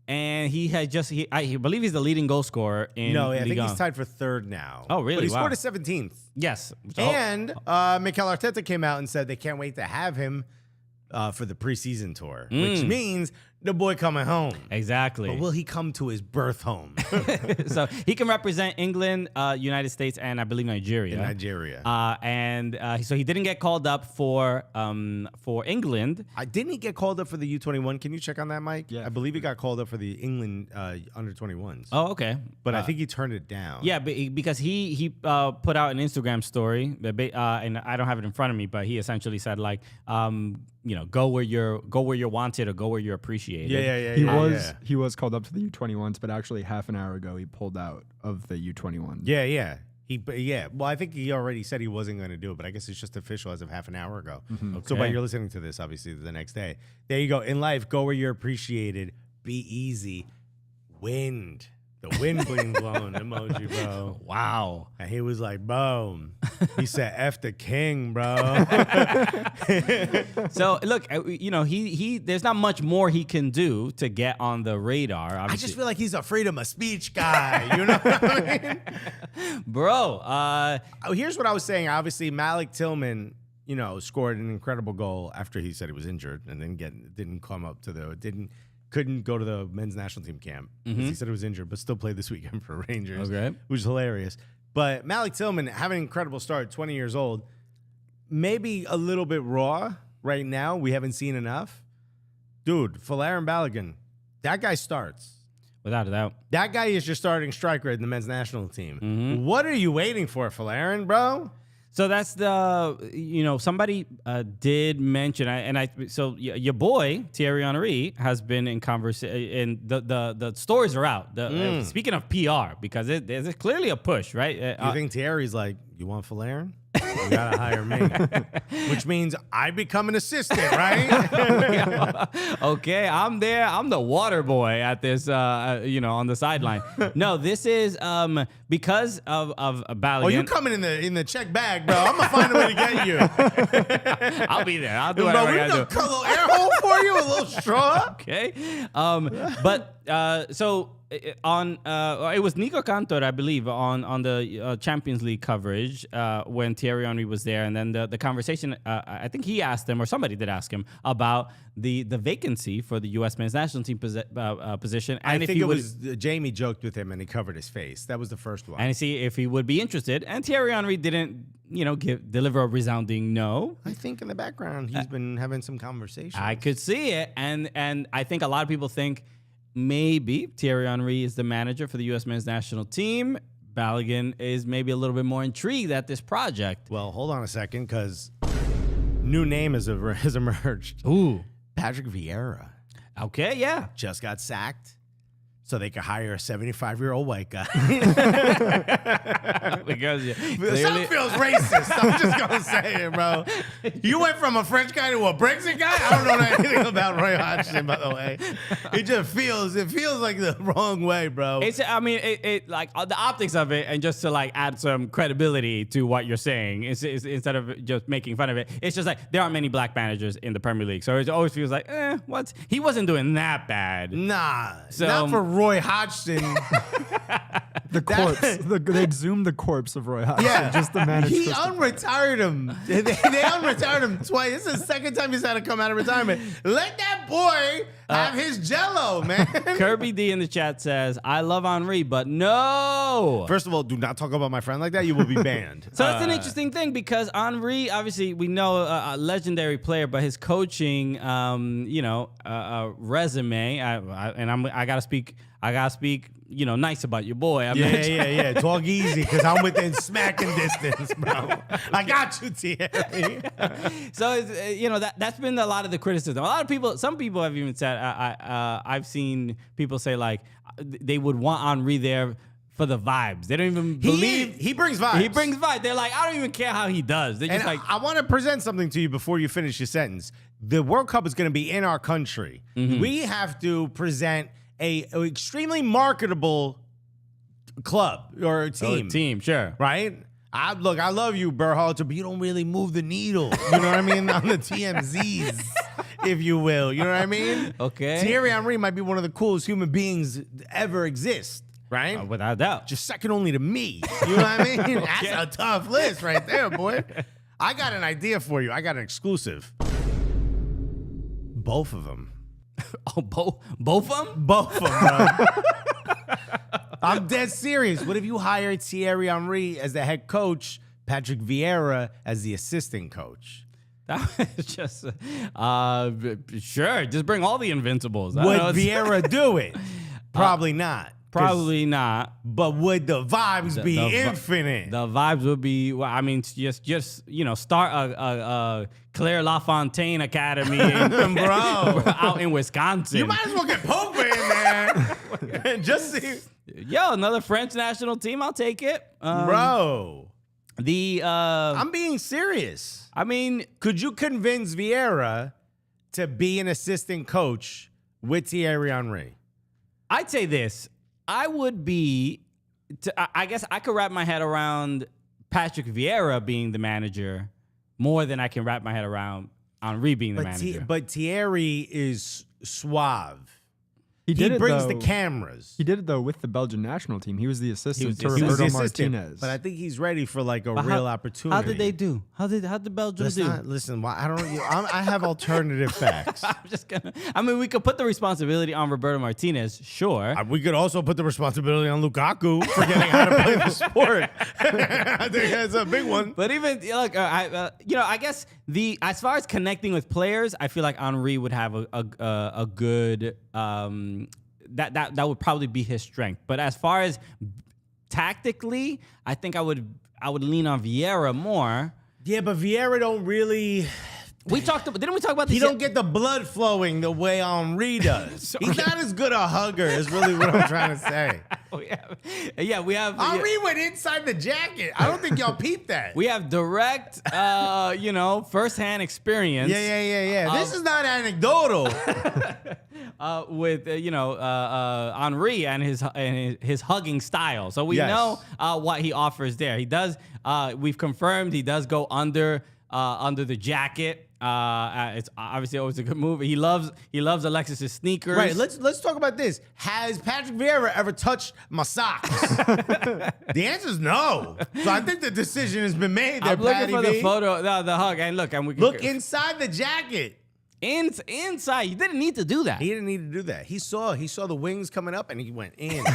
And he had I believe he's the leading goal scorer in No, I Ligue think 1. he's tied for third now. Oh, really? But he Wow. scored a 17th. Yes. And Mikel Arteta came out and said they can't wait to have him for the preseason tour, which means the boy coming home. Exactly. But will he come to his birth home So he can represent England, United States, and I believe Nigeria. in Nigeria? So he didn't get called up for England. Didn't he get called up for the U21? Can you check on that, Mike? Yeah. I believe he got called up for the England under 21s. Oh, okay. But I think he turned it down. Yeah, because he put out an Instagram story, and I don't have it in front of me, but he essentially said like, go where you're wanted or go where you're appreciated. Yeah. He was called up to the U21s, but actually half an hour ago he pulled out of the U21. Yeah. Well, I think he already said he wasn't going to do it, but I guess it's just official as of half an hour ago. So, Okay. but you're listening to this, obviously, the next day. There you go. In life, go where you're appreciated. Be easy. Wind. The wind being blown emoji, bro. Wow. And he was like, boom. He said, F the king, bro. So look, he there's not much more he can do to get on the radar. I Obviously. just feel like he's a freedom of speech guy. You know what I mean? Bro. Here's what I was saying. Obviously, Malik Tillman, scored an incredible goal after he said he was injured and then couldn't go to the men's national team camp because he said he was injured, but still played this weekend for Rangers, Okay. which is hilarious. But Malik Tillman having an incredible start, 20 years old, maybe a little bit raw right now. We haven't seen enough. Dude, Folarin Balogun, that guy starts. Without a doubt. That guy is your starting striker in the men's national team. What are you waiting for, Folarin, bro? So that's somebody did mention, so your boy Thierry Henry has been in conversation, and the stories are out. Speaking of PR, because there's clearly a push, right? You think Thierry's like, you want Folarin? You gotta hire me, which means I become an assistant, right? Okay, I'm there. I'm the water boy at this, on the sideline. No, this is because of Balogun. Oh, you coming in the check bag, bro? I'm gonna find a way to get you. I'll be there. I'll do Bro, whatever we I gonna gotta do. cut a little air hole for you, a little straw. Okay. It was Nico Cantor, I believe, on the Champions League coverage when Thierry Henry was there, and then the conversation. I think he asked him, or somebody did ask him about the vacancy for the U.S. men's national team position, and I if think he it would, was Jamie joked with him and he covered his face. That was the first one. and see if he would be interested. And Thierry Henry didn't, deliver a resounding no. I think in the background he's been having some conversations. I could see it, and I think a lot of people think maybe Thierry Henry is the manager for the U.S. men's national team. Balogun is maybe a little bit more intrigued at this project. Well, hold on a second, because new name has emerged. Ooh. Patrick Vieira Okay, yeah. just got sacked so they could hire a 75-year-old white guy. Because Some clearly, feels racist. I'm just gonna say it, bro. You went from a French guy to a Brexit guy. I don't know anything about Roy Hodgson, by the way. It feels like the wrong way, bro. it's like the optics of it, and just to like add some credibility to what you're saying, is instead of just making fun of it, it's just like there aren't many black managers in the Premier League, so it always feels like, what? He wasn't doing that bad. Nah, So- not for Roy Hodgson. The corpse. They'd zoom the corpse of Roy Hodgson. Yeah, Just the man. he unretired him. They unretired him twice. This is the second time he's had to come out of retirement. Let that boy have his jello, man. Kirby D in the chat says, I love Henry, but no. First of all, do not talk about my friend like that. You will be banned. So it's an interesting thing, because Henry, obviously, we know a legendary player, but his coaching, resume, I gotta speak, nice about your boy. Yeah. Talk easy, because I'm within smacking distance, bro. I got you, Thierry. So it's, that's been a lot of the criticism. Some people have even said, I've seen people say like they would want Henry there for the vibes. They don't even believe he brings vibes. He brings vibes. They're like, I don't even care how he does. They just And I want to present something to you before you finish your sentence. The World Cup is going to be in our country. We have to present a extremely marketable club or team, sure. right? I love you, Berhalter, but you don't really move the needle. You know what I mean? On the TMZs, if you will. You know what I mean? Okay. Thierry Henry might be one of the coolest human beings ever exist, right? Without a doubt. Just second only to me. You know what I mean? That's a tough list right there, boy. I got an idea for you. I got an exclusive. Both of them Oh, both of them? Both of them, bro. I'm dead serious. What if you hired Thierry Henry as the head coach, Patrick Vieira as the assistant coach? That was just, sure, just bring all the Invincibles. Would Vieira do it? Probably not. Probably not. But would the vibes be infinite? The vibes would be, well, I mean, just start a Claire LaFontaine Academy Bro. out in Wisconsin. You might as well get Pogba in there. Just see. Yo, another French national team, I'll take it. Bro. I'm being serious. I mean, could you convince Vieira to be an assistant coach with Thierry Henry? I'd say this. I would be, I guess I could wrap my head around Patrick Vieira being the manager more than I can wrap my head around Henry being the manager. But Thierry is suave. He brings the cameras. He did it though with the Belgian national team. He was the assistant to He was Roberto the assistant, Martinez. but I think he's ready for like a real opportunity. How did they do? How did Belgium do? Listen, I have alternative facts. I'm just gonna. I mean, we could put the responsibility on Roberto Martinez, sure. We could also put the responsibility on Lukaku for getting how to play the sport. I think that's a big one. But even look, I guess as far as connecting with players, I feel like Henry would have a good. That would probably be his strength. But as far as tactically, I think I would lean on Vieira more. Yeah, but Vieira don't really. Didn't we talk about this? He don't get the blood flowing the way Henry does. He's not as good a hugger, is really what I'm trying to say. We have. Henry went inside the jacket. I don't think y'all peeped that. We have direct, firsthand experience. Yeah. This is not anecdotal. With Henry and his hugging style, so we know what he offers there. He does. We've confirmed he does go under the jacket. It's obviously always a good move. He loves Alexis's sneakers. Right. Let's talk about this. Has Patrick Vieira ever touched my socks? The answer is no. So I think the decision has been made there. I'm looking for the photo, the hug, and look, and we can look inside the jacket. Inside, you didn't need to do that. He didn't need to do that. He saw the wings coming up, and he went in.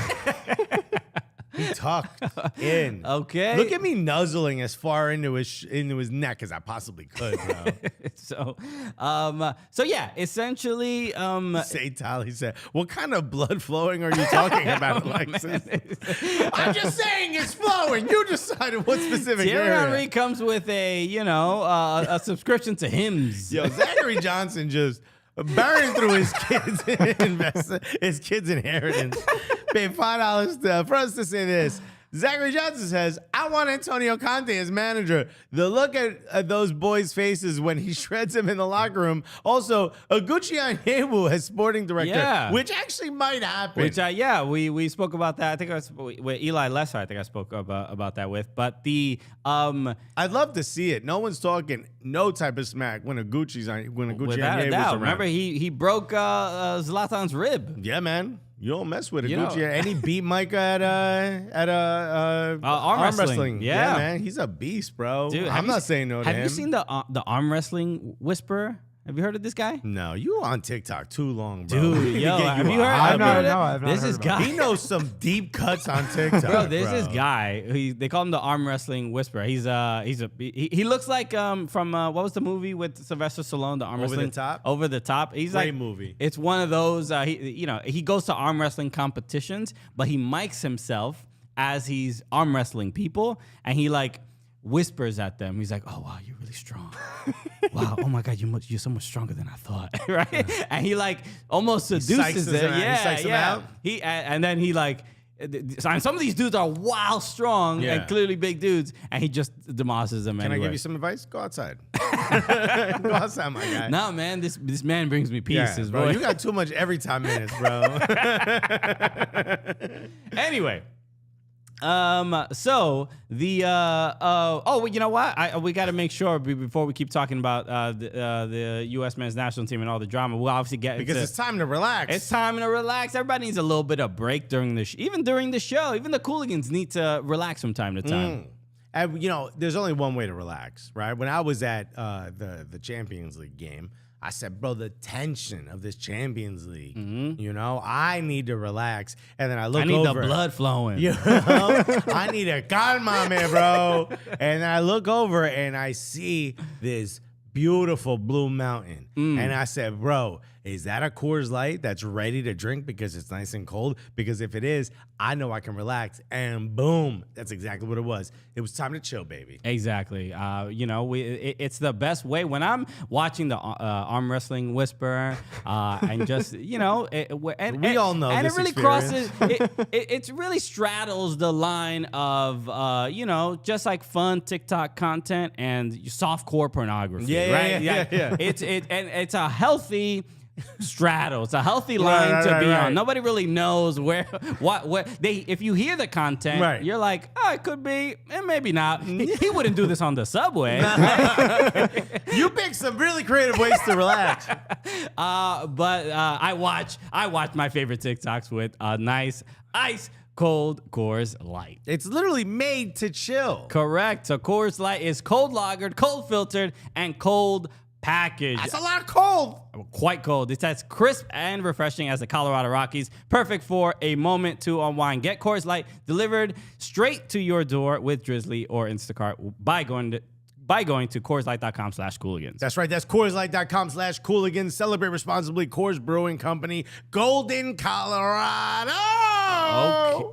He tucked in. Okay. Look at me nuzzling as far into his neck as I possibly could, bro. So yeah, essentially. Say Tally said, "What kind of blood flowing are you talking about, Alexis?" I'm just saying it's flowing. You decided what specific Thierry area. Henry comes with a subscription to hymns. Yo, Zachary Johnson just burning through his kids' inheritance. Paid $5 for us to say this. Zachary Johnson says, I want Antonio Conte as manager. The look at those boys' faces when he shreds him in the locker room. Also, Oguchi Onyewu as sporting director, which actually might happen. We spoke about that. I think I was with Eli Lesser. I think I spoke about that with. But I'd love to see it. No one's talking no type of smack when Oguchi Onyewu was around. Remember, he broke Zlatan's rib. Yeah, man. You don't mess with Oguchi. And he beat Micah at arm wrestling. Yeah, man. He's a beast, bro. Dude, I'm not saying no to him. Have you seen the arm wrestling whisperer? Have you heard of this guy? No, you on TikTok too long, bro. Dude, yo, have you heard? I've not This heard is about guy. He knows some deep cuts on TikTok, bro. This is guy. They call him the arm wrestling whisperer. He looks like from what was the movie with Sylvester Stallone? The arm wrestling. Over the Top. He's great like movie. It's one of those. He goes to arm wrestling competitions, but he mics himself as he's arm wrestling people, and he whispers at them. He's like, "Oh wow, you're really strong. Wow, oh my God, you're so much stronger than I thought." Right? And he almost seduces it. Yeah. And then some of these dudes are wild strong and clearly big dudes, and he just demolishes them. Can I give you some advice? Go outside. Go outside, my guy. No, man, this man brings me peace. Bro, you got too much every time minutes, bro. Anyway. So you know what? We got to make sure before we keep talking about the U.S. men's national team and all the drama. We'll obviously get because it's time to relax. It's time to relax. Everybody needs a little bit of break during the even during the show. Even the Cooligans need to relax from time to time. And, you know, there's only one way to relax, right? When I was at the Champions League game, I said, bro, the tension of this Champions League, you know, I need to relax. And then I look over. I need the blood flowing. You know, I need a calma, man, bro. And then I look over and I see this beautiful blue mountain. And I said, bro, is that a Coors Light that's ready to drink because it's nice and cold? Because if it is, I know I can relax. And boom, that's exactly what it was. It was time to chill, baby. Exactly. You know, it's the best way when I'm watching the arm wrestling whisperer and just, you know, We all know and this it really experience. crosses, it really straddles the line of, you know, just like fun TikTok content and softcore pornography, right? Yeah. It's a healthy straddle. It's a healthy line to be on. Nobody really knows where if you hear the content, you're like, oh, it could be, and maybe not. He wouldn't do this on the subway. You picked some really creative ways to relax. But I watch my favorite TikToks with a nice ice cold Coors Light. It's literally made to chill. Correct. So Coors Light is cold lagered, cold filtered, and cold packaged. That's a lot of cold. Quite cold. It's as crisp and refreshing as the Colorado Rockies. Perfect for a moment to unwind. Get Coors Light delivered straight to your door with Drizzly or Instacart by going to CoorsLight.com/Cooligans. That's right. That's CoorsLight.com/Cooligans. Celebrate responsibly. Coors Brewing Company, Golden, Colorado. Okay.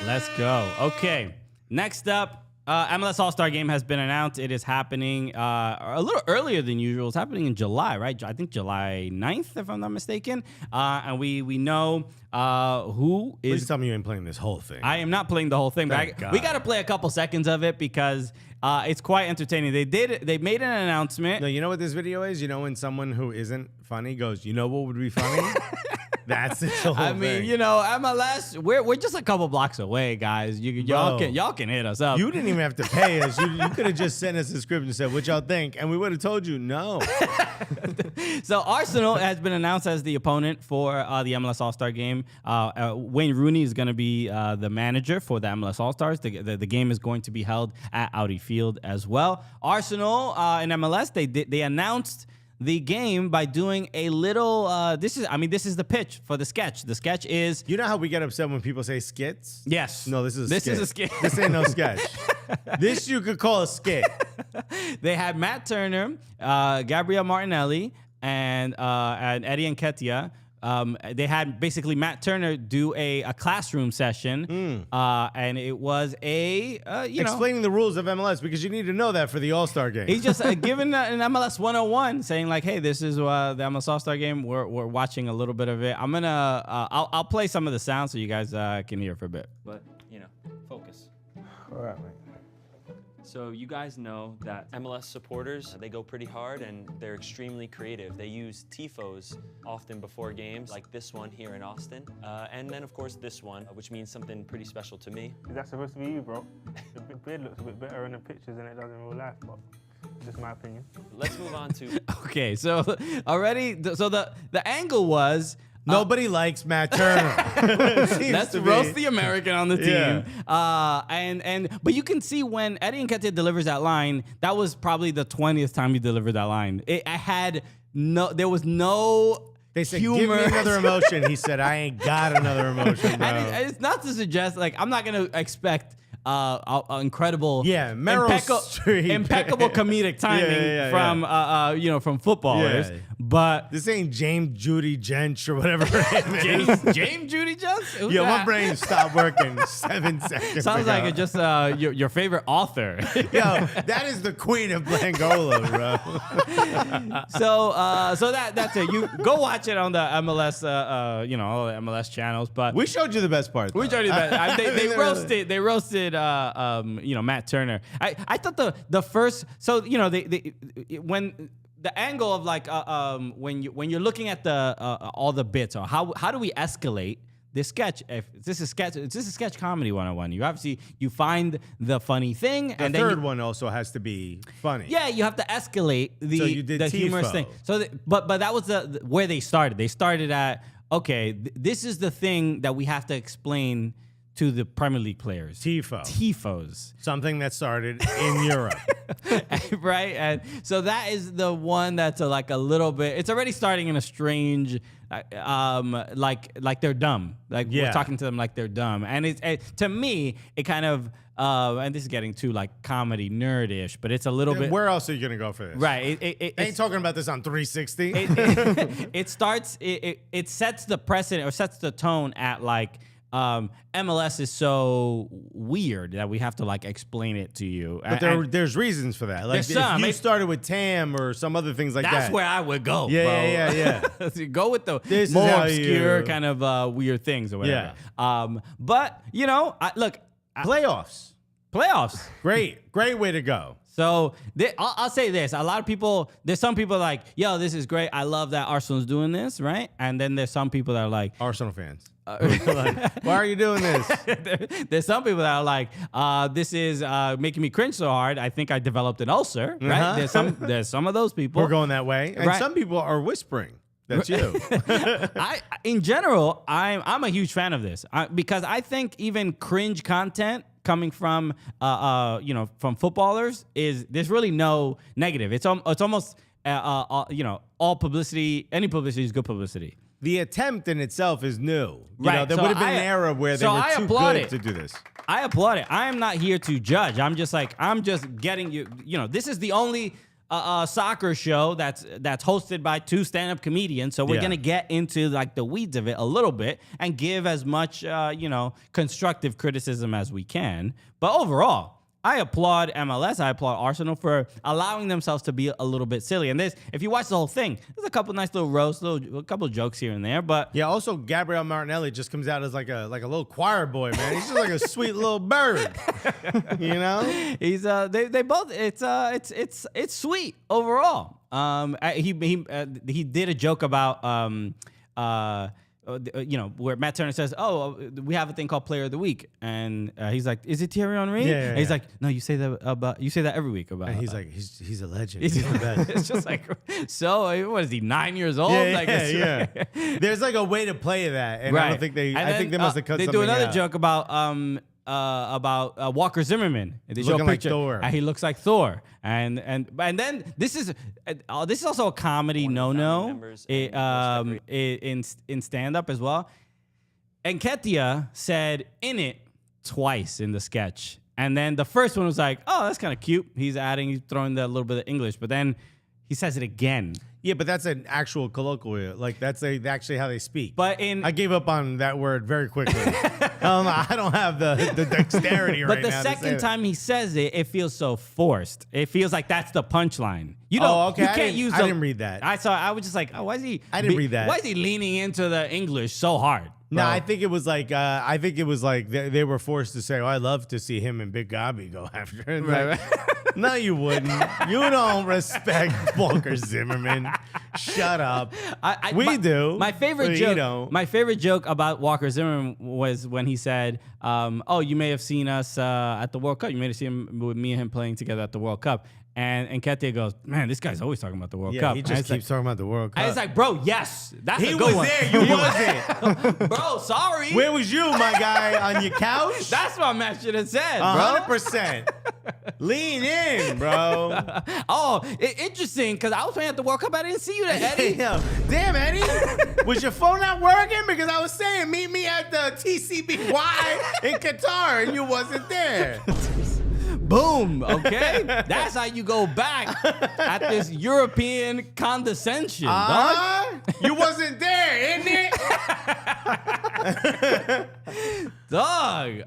Let's go. Okay. Next up, MLS All-Star game has been announced. It is happening a little earlier than usual. It's happening in July, right? I think July 9th, if I'm not mistaken. And we know who is... Please tell me you ain't playing this whole thing. I am not playing the whole thing, Thank but God. we got to play a couple seconds of it because it's quite entertaining. They made an announcement. No, you know what this video is? You know when someone who isn't funny goes, you know what would be funny? That's the whole I mean, thing. you know, MLS, we're just a couple blocks away, guys. Y'all can hit us up. You didn't even have to pay us. You could have just sent us a script and said, what y'all think? And we would have told you no. So Arsenal has been announced as the opponent for the MLS All-Star game. Wayne Rooney is going to be the manager for the MLS All-Stars. The game is going to be held at Audi Field as well. Arsenal in MLS, they announced the game by doing a little. This is the pitch for the sketch. The sketch is. You know how we get upset when people say skits? Yes. No, this is a skit. This is a skit. This ain't no sketch. This you could call a skit. They had Matt Turner, Gabriel Martinelli, and Eddie Nketiah. They had basically Matt Turner do a classroom session, and it was Explaining the rules of MLS because you need to know that for the All-Star game. he's just giving an MLS 101, saying like, "Hey, this is the MLS All-Star game. We're watching a little bit of it. I'm gonna I'll play some of the sound so you guys can hear for a bit." But, focus. All right, man. So you guys know that MLS supporters, they go pretty hard and they're extremely creative. They use tifos often before games, like this one here in Austin. And then, of course, this one, which means something pretty special to me. Is that supposed to be you, bro? The beard looks a bit better in the pictures than it does in real life, but just my opinion. Let's move on to... Okay, so the angle was. Nobody likes Matt Turner. Let's roast the American on the team. Yeah. But you can see when Eddie Nketiah delivers that line, that was probably the 20th time he delivered that line. There was no They said, humor. give me another emotion. He said, I ain't got another emotion, bro. And it's not to suggest, like, I'm not going to expect incredible, Meryl Streep. impeccable comedic timing from footballers. Yeah. But This ain't James Judy Jench or whatever her name is. James Judy Jones? Who's Yo, my that? brain stopped working 7 seconds Sounds ago. like it's just your favorite author. Yo, that is the queen of Blangola, bro. So that's it. You go watch it on the MLS, all the MLS channels. But We showed you the best part. we though. showed you that. They Literally. roasted. They roasted. Matt Turner. I thought the first. So when the angle of like when you're looking at the all the bits or how do we escalate this sketch? If this is sketch comedy 101. You find the funny thing, The and third then one also has to be funny. yeah, you have to escalate So you did the humorous tifo. thing. So, but that was where they started. They started at this is the thing that we have to explain to the Premier League players. Tifos. Something that started in Europe. Right? And so that is the one that's like a little bit, it's already starting in a strange, like they're dumb. Like we're talking to them like they're dumb. And to me, it kind of, and this is getting too like comedy nerdish, but it's a little bit. Where else are you going to go for this? Right. Ain't talking about this on 360. It starts, it sets the precedent or sets the tone at like, MLS is so weird that we have to like explain it to you. But there's reasons for that. Like if you started with TAM or some other things like that. That's where I would go. Yeah. Go with the This more is how obscure kind of weird things or whatever. But you know, look, Playoffs. Great way to go. So I'll say this: a lot of people, there's some people like, "Yo, this is great. I love that Arsenal's doing this," right? And then there's some people that are like, Arsenal fans. Like, why are you doing this? There's some people that are like, "This is making me cringe so hard. I think I developed an ulcer." Right? There's some of those people. We're going that way, and some people are whispering. That's you. In general, I'm a huge fan of this because I think even cringe content coming from from footballers there's really no negative. It's almost all publicity. Any publicity is good publicity. The attempt in itself is new. Right. There would have been an era where they were too good to do this. I applaud it. I am not here to judge. I'm just getting you. This is the only soccer show that's hosted by two stand-up comedians. So we're gonna get into like the weeds of it a little bit and give as much constructive criticism as we can. But overall, I applaud MLS. I applaud Arsenal for allowing themselves to be a little bit silly. And if you watch the whole thing, there's a couple nice little roasts, a couple jokes here and there. But yeah, also Gabriel Martinelli just comes out as like a little choir boy, man. He's just like a sweet little bird. He's they both. It's sweet overall. He did a joke about where Matt Turner says, "Oh, we have a thing called Player of the Week," and he's like, "Is it Thierry Henry?" And he's like, "No, you say that every week about." And he's like, "He's a legend. He's the best." It's just like, so what is he, 9 years old? Yeah. There's like a way to play that, and I don't think they. I think they must have cut. They do another joke about Walker Zimmerman. They show a picture, like Thor. and he looks like Thor. And then this is also a comedy no-no in stand up as well. Nketiah said "in it" twice in the sketch, and then the first one was like, "Oh, that's kind of cute." He's throwing the little bit of English, but then he says it again. Yeah, but that's an actual colloquial. Like that's actually how they speak. But I gave up on that word very quickly. I don't have the dexterity right now. But the second time he says it, it feels so forced. It feels like that's the punchline. You can't use. I didn't read that. I was just like, oh, why is he? I didn't read that. Why is he leaning into the English so hard? No, I think it was like they were forced to say, "Oh, I'd love to see him and Big Gobby go after it." Right. No, you wouldn't. You don't respect Walker Zimmerman. Shut up. We do. My favorite joke. You don't. My favorite joke about Walker Zimmerman was when he said, "Oh, you may have seen us at the World Cup. You may have seen him with me and him playing together at the World Cup." And Nketiah goes, "Man, this guy's always talking about the World Cup." He just keeps talking about the World Cup. And it's like, bro, yes, that's he a good was one. there. You wasn't. Bro, sorry. Where was you, my guy, on your couch? That's what Matt should have said, 100%. Lean in, bro. Interesting, because I was playing at the World Cup. I didn't see you there, Eddie. Damn, Eddie. Was your phone not working? Because I was saying, meet me at the TCBY in Qatar, and you wasn't there. Boom. Okay, that's how you go back at this European condescension, dog. You wasn't there, isn't it? Dog.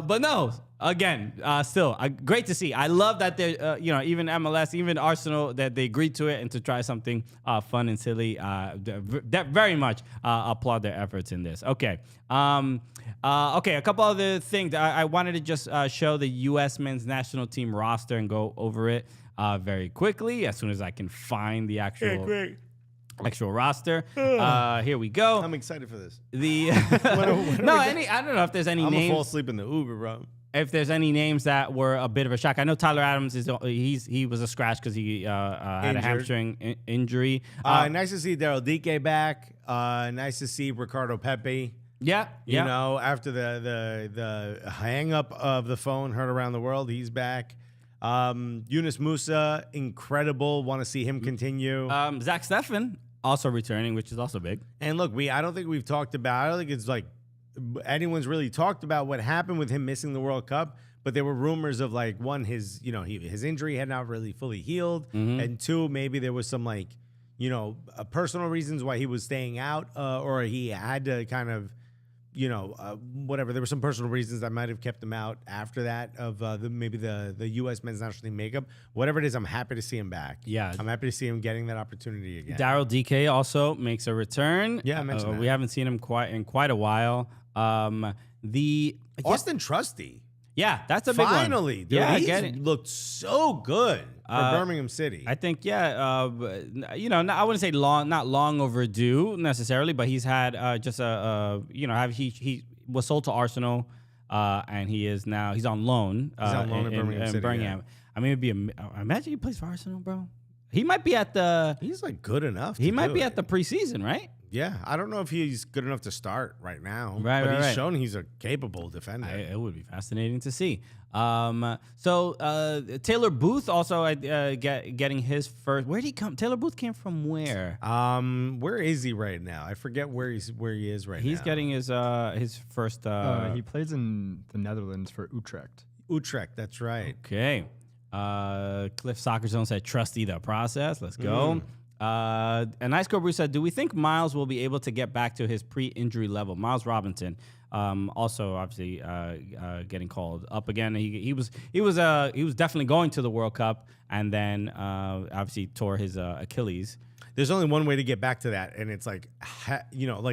But no. Again, still great to see. I love that they're, even MLS, even Arsenal, that they agreed to it and to try something fun and silly. That very much applaud their efforts in this. Okay. A couple other things. I wanted to just show the U.S. men's national team roster and go over it very quickly as soon as I can find the actual roster. Here we go. I'm excited for this. I don't know if there's any names. I'm gonna fall asleep in the Uber, bro. If there's any names that were a bit of a shock, I know Tyler Adams he was a scratch because he had a hamstring injury. Nice to see Daryl Dike back. Nice to see Ricardo Pepe Yeah, You know, after the hang up of the phone heard around the world, he's back. Yunus Musa, incredible. Want to see him continue. Zach Steffen also returning, which is also big. And look, I don't think we've talked about. I don't think it's like anyone's really talked about what happened with him missing the World Cup. But there were rumors of like one, his injury had not really fully healed, and two, maybe there was some like personal reasons why he was staying out, or he had to kind of. Whatever. There were some personal reasons that might have kept him out after that of maybe the U.S. men's national team makeup. Whatever it is, I'm happy to see him back. Yeah. I'm happy to see him getting that opportunity again. Daryl DK also makes a return. Yeah, I mentioned that. We haven't seen him in quite a while. The Austin Trusty. Yeah, that's a big one. Finally, dude. Yeah, I He's get it. looked so good for Birmingham City. I think, I wouldn't say not long overdue necessarily, but he's had he was sold to Arsenal, and he's on loan. He's on loan in Birmingham City, I mean, imagine he plays for Arsenal, bro. He might be at the. He's like good enough. He might be at the preseason, right? Yeah, I don't know if he's good enough to start right now. But he's shown he's a capable defender. It would be fascinating to see. So Taylor Booth also getting his first. Where did he come? Taylor Booth came from where? Where is he right now? I forget where he is right now. He's getting his first. He plays in the Netherlands for Utrecht. Utrecht, that's right. Okay. Cliff Soccer Zone said, "Trusty the process." Let's go. And Ice Cobra said, "Do we think Miles will be able to get back to his pre-injury level?" Miles Robinson, also obviously getting called up again. He was definitely going to the World Cup, and then obviously tore his Achilles. There's only one way to get back to that, and it's like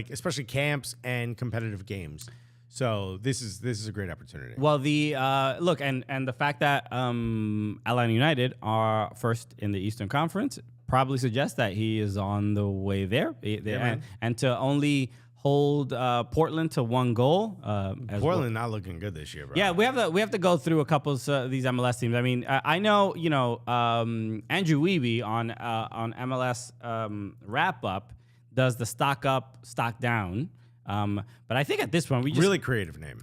especially camps and competitive games. So this is a great opportunity. Well, the look and the fact that Atlanta United are first in the Eastern Conference probably suggests that he is on the way there. And to only hold Portland to 1 goal. Portland not looking good this year, bro. Yeah, we have to go through a couple of these MLS teams. I mean, I know Andrew Wiebe on MLS wrap up does the stock up, stock down. But I think at this point we just really creative name.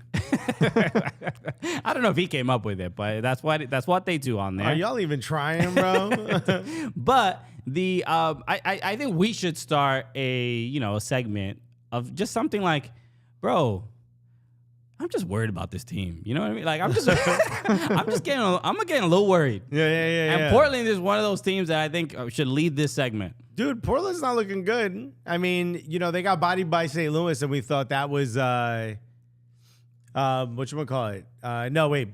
I don't know if he came up with it, but that's what they do on there. Are y'all even trying, bro? But the I think we should start a segment of just something like, bro, I'm just worried about this team. You know what I mean? Like I'm getting a little worried. Yeah. And Portland is one of those teams that I think should lead this segment. Dude, Portland's not looking good. I mean, they got bodied by St. Louis, and we thought that was whatchamacallit. No, wait.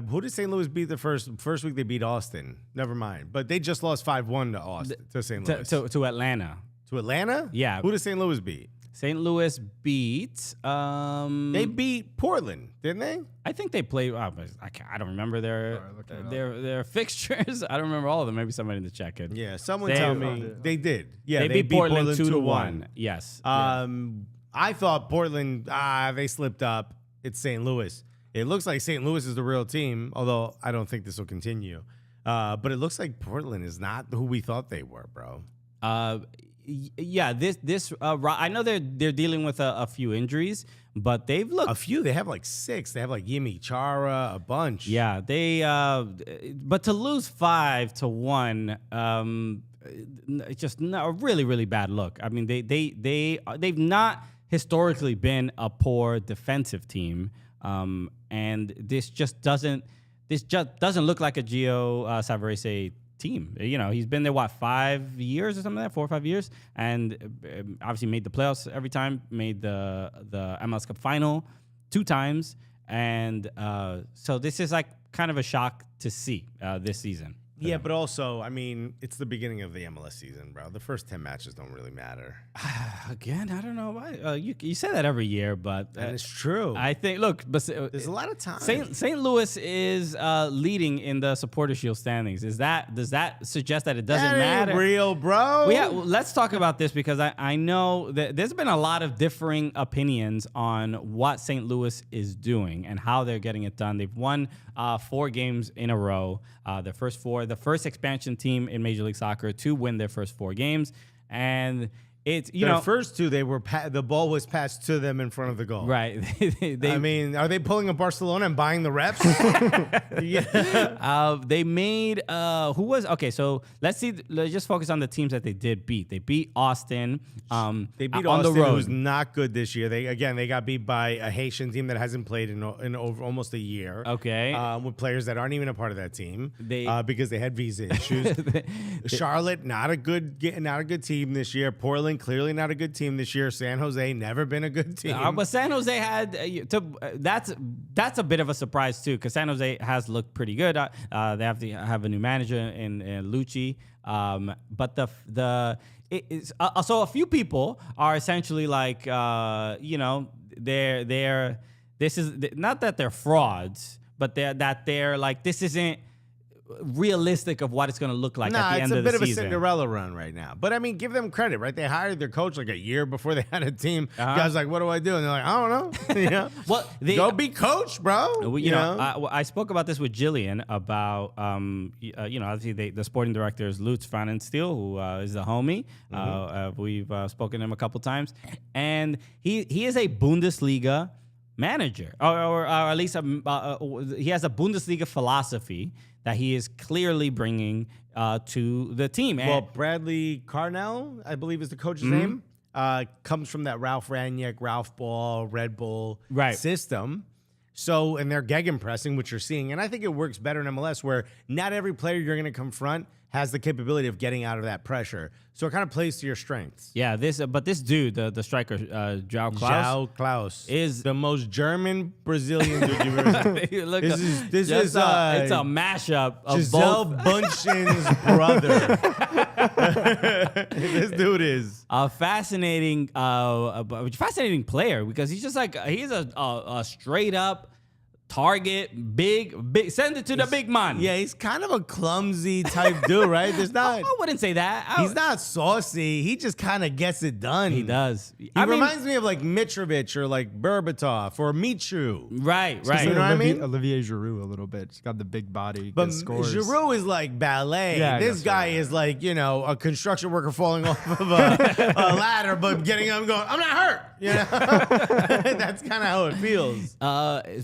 Who did St. Louis beat the first week? They beat Austin. Never mind. But they just lost 5-1 to St. Louis. To Atlanta. To Atlanta? Yeah. Who did St. Louis beat? St. Louis beat. They beat Portland, didn't they? I think they played. I don't remember their fixtures. I don't remember all of them. Maybe somebody in the chat could. Yeah, someone tell me they did. Yeah, they beat Portland 2-1. Yes. I thought Portland. They slipped up. It's St. Louis. It looks like St. Louis is the real team, although I don't think this will continue. But it looks like Portland is not who we thought they were, bro. Yeah, I know they're dealing with a few injuries, but they've looked a few. They have like 6. They have like Yimi Chara, a bunch. Yeah, they. But to lose 5-1, it's just a really really bad look. I mean, they've not historically been a poor defensive team, and this just doesn't look like a Gio Savarese team. He's been there 5 years or something like that, 4 or 5 years, and obviously made the playoffs every time, made the MLS Cup final 2 times, and so this is like kind of a shock to see this season. Yeah, but also, I mean, it's the beginning of the MLS season, bro. The first 10 matches don't really matter. Again, I don't know why. You say that every year, but and it's true. I think. Look, but there's a lot of time. St. Louis is leading in the Supporter Shield standings. Does that suggest that it doesn't matter? Ain't real, bro. Well, let's talk about this because I know that there's been a lot of differing opinions on what St. Louis is doing and how they're getting it done. They've won 4 games in a row. Their first 4, the first expansion team in Major League Soccer to win their first 4 games. And it's Their first two, they were the ball was passed to them in front of the goal. right. I mean, are they pulling a Barcelona and buying the reps? Yeah. They made who was okay. So let's just focus on the teams that they did beat. They beat Austin. They beat on Austin, the road. who's not good this year. They got beat by a Haitian team that hasn't played in over almost a year. Okay. With players that aren't even a part of that team. They- because they had visa issues. Charlotte, not a good team this year. Portland, clearly not a good team this year. San Jose, never been a good team. But San Jose had that's a bit of a surprise too, because San Jose has looked pretty good. They have to have a new manager in Lucci. But so a few people are essentially like this is not that they're frauds, but they're like, this isn't realistic of what it's going to look like at the end of the season. It's a bit of a Cinderella run right now. But I mean, give them credit, right? They hired their coach like a year before they had a team. Guys like, what do I do? And they're like, I don't know. Well, go be coach, bro. You know, I spoke about this with Jillian about, obviously the sporting director is Lutz Franenstiel, who is the homie. We've spoken to him a couple times. And he is a Bundesliga manager, or at least he has a Bundesliga philosophy that he is clearly bringing to the team. Well, Bradley Carnell, I believe is the coach's name, comes from that Ralph Rangnick, Ralph Ball, Red Bull system. So, and they're gegenpressing, which you're seeing. And I think it works better in MLS where not every player you're going to confront has the capability of getting out of that pressure. So it kind of plays to your strengths. Yeah, this dude, the striker, João Klaus, is the most German Brazilian dude you've ever seen. Look, this is it's a mashup of Gisele both. Bündchen's brother. This dude is a fascinating player because he's just like he's a straight up target, big. Send it to the big man. Yeah, he's kind of a clumsy type dude, right? There's not. I wouldn't say that. He's not saucy. He just kind of gets it done. He does. He reminds me of like Mitrovic or like Berbatov or Michu. Right. You know what I mean? Olivier Giroud a little bit. He's got the big body. But scores. Giroud is like ballet. Yeah, this guy is like, a construction worker falling off of a ladder, but getting up and going, I'm not hurt. That's kind of how it feels.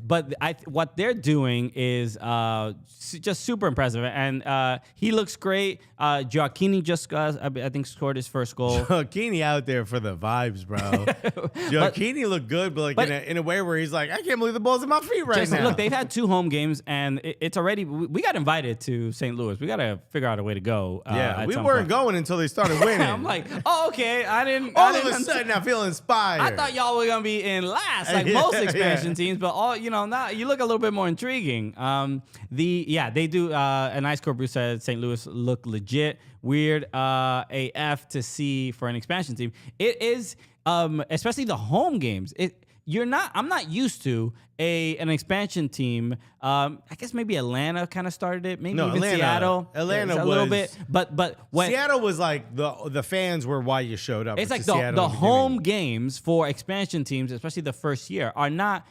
But what they're doing is just super impressive, and he looks great. Gioacchini just, I think, scored his first goal. Gioacchini out there for the vibes, bro. Gioacchini looked good, but in a way where he's like, I can't believe the ball's at my feet right now. Look, they've had 2 home games, and it's already. We got invited to St. Louis. We got to figure out a way to go. We weren't going until they started winning. I'm like, oh, okay. All of a sudden, I feel inspired. I thought y'all were gonna be in last, like most expansion teams, but now you look a little bit more intriguing. They do. An Ice Core Brew said St. Louis look legit. Weird AF to see for an expansion team. It is, especially the home games. I'm not used to an expansion team. I guess maybe Atlanta kind of started it. Maybe even Seattle. Atlanta was a little bit, but when Seattle was like the fans were why you showed up. It's like the home games for expansion teams, especially the first year, are not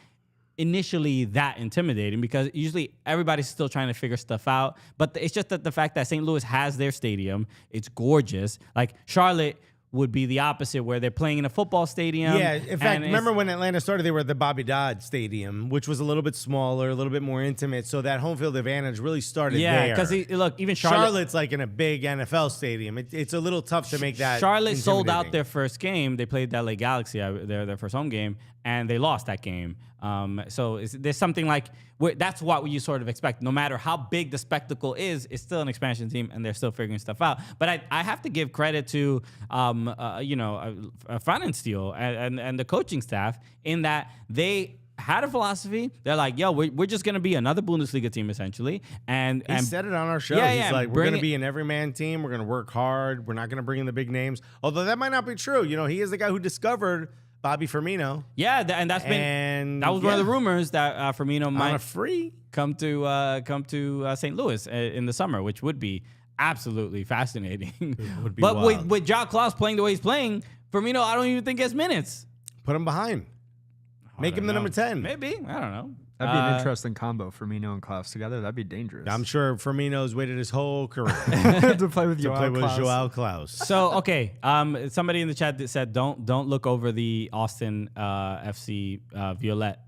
initially that intimidating because usually everybody's still trying to figure stuff out. But it's just that the fact that St. Louis has their stadium, it's gorgeous. Like Charlotte would be the opposite, where they're playing in a football stadium. Yeah, in fact, remember when Atlanta started, they were at the Bobby Dodd Stadium, which was a little bit smaller, a little bit more intimate. So that home field advantage really started there. Yeah, because even Charlotte's like in a big NFL stadium. It's a little tough to make that. Charlotte sold out their first game. They played the LA Galaxy, their first home game, and they lost that game. So there's something like that's what you sort of expect. No matter how big the spectacle is, it's still an expansion team, and they're still figuring stuff out. But I have to give credit to Franenstiel and the coaching staff in that they had a philosophy. They're like, yo, we're just gonna be another Bundesliga team essentially. And he said it on our show. He's like, we're gonna be an everyman team. We're gonna work hard. We're not gonna bring in the big names. Although that might not be true. He is the guy who discovered Bobby Firmino. Yeah, that was one of the rumors that Firmino might come to St. Louis in the summer, which would be absolutely fascinating. Would be but wild. with João Klaus playing the way he's playing, Firmino, I don't even think gets minutes. Put him behind. Make him the number 10. Maybe. I don't know. That'd be an interesting combo, Firmino and Klaus together. That'd be dangerous. I'm sure Firmino's waited his whole career to play with Joao Klaus. So okay, somebody in the chat that said don't look over the Austin FC Violette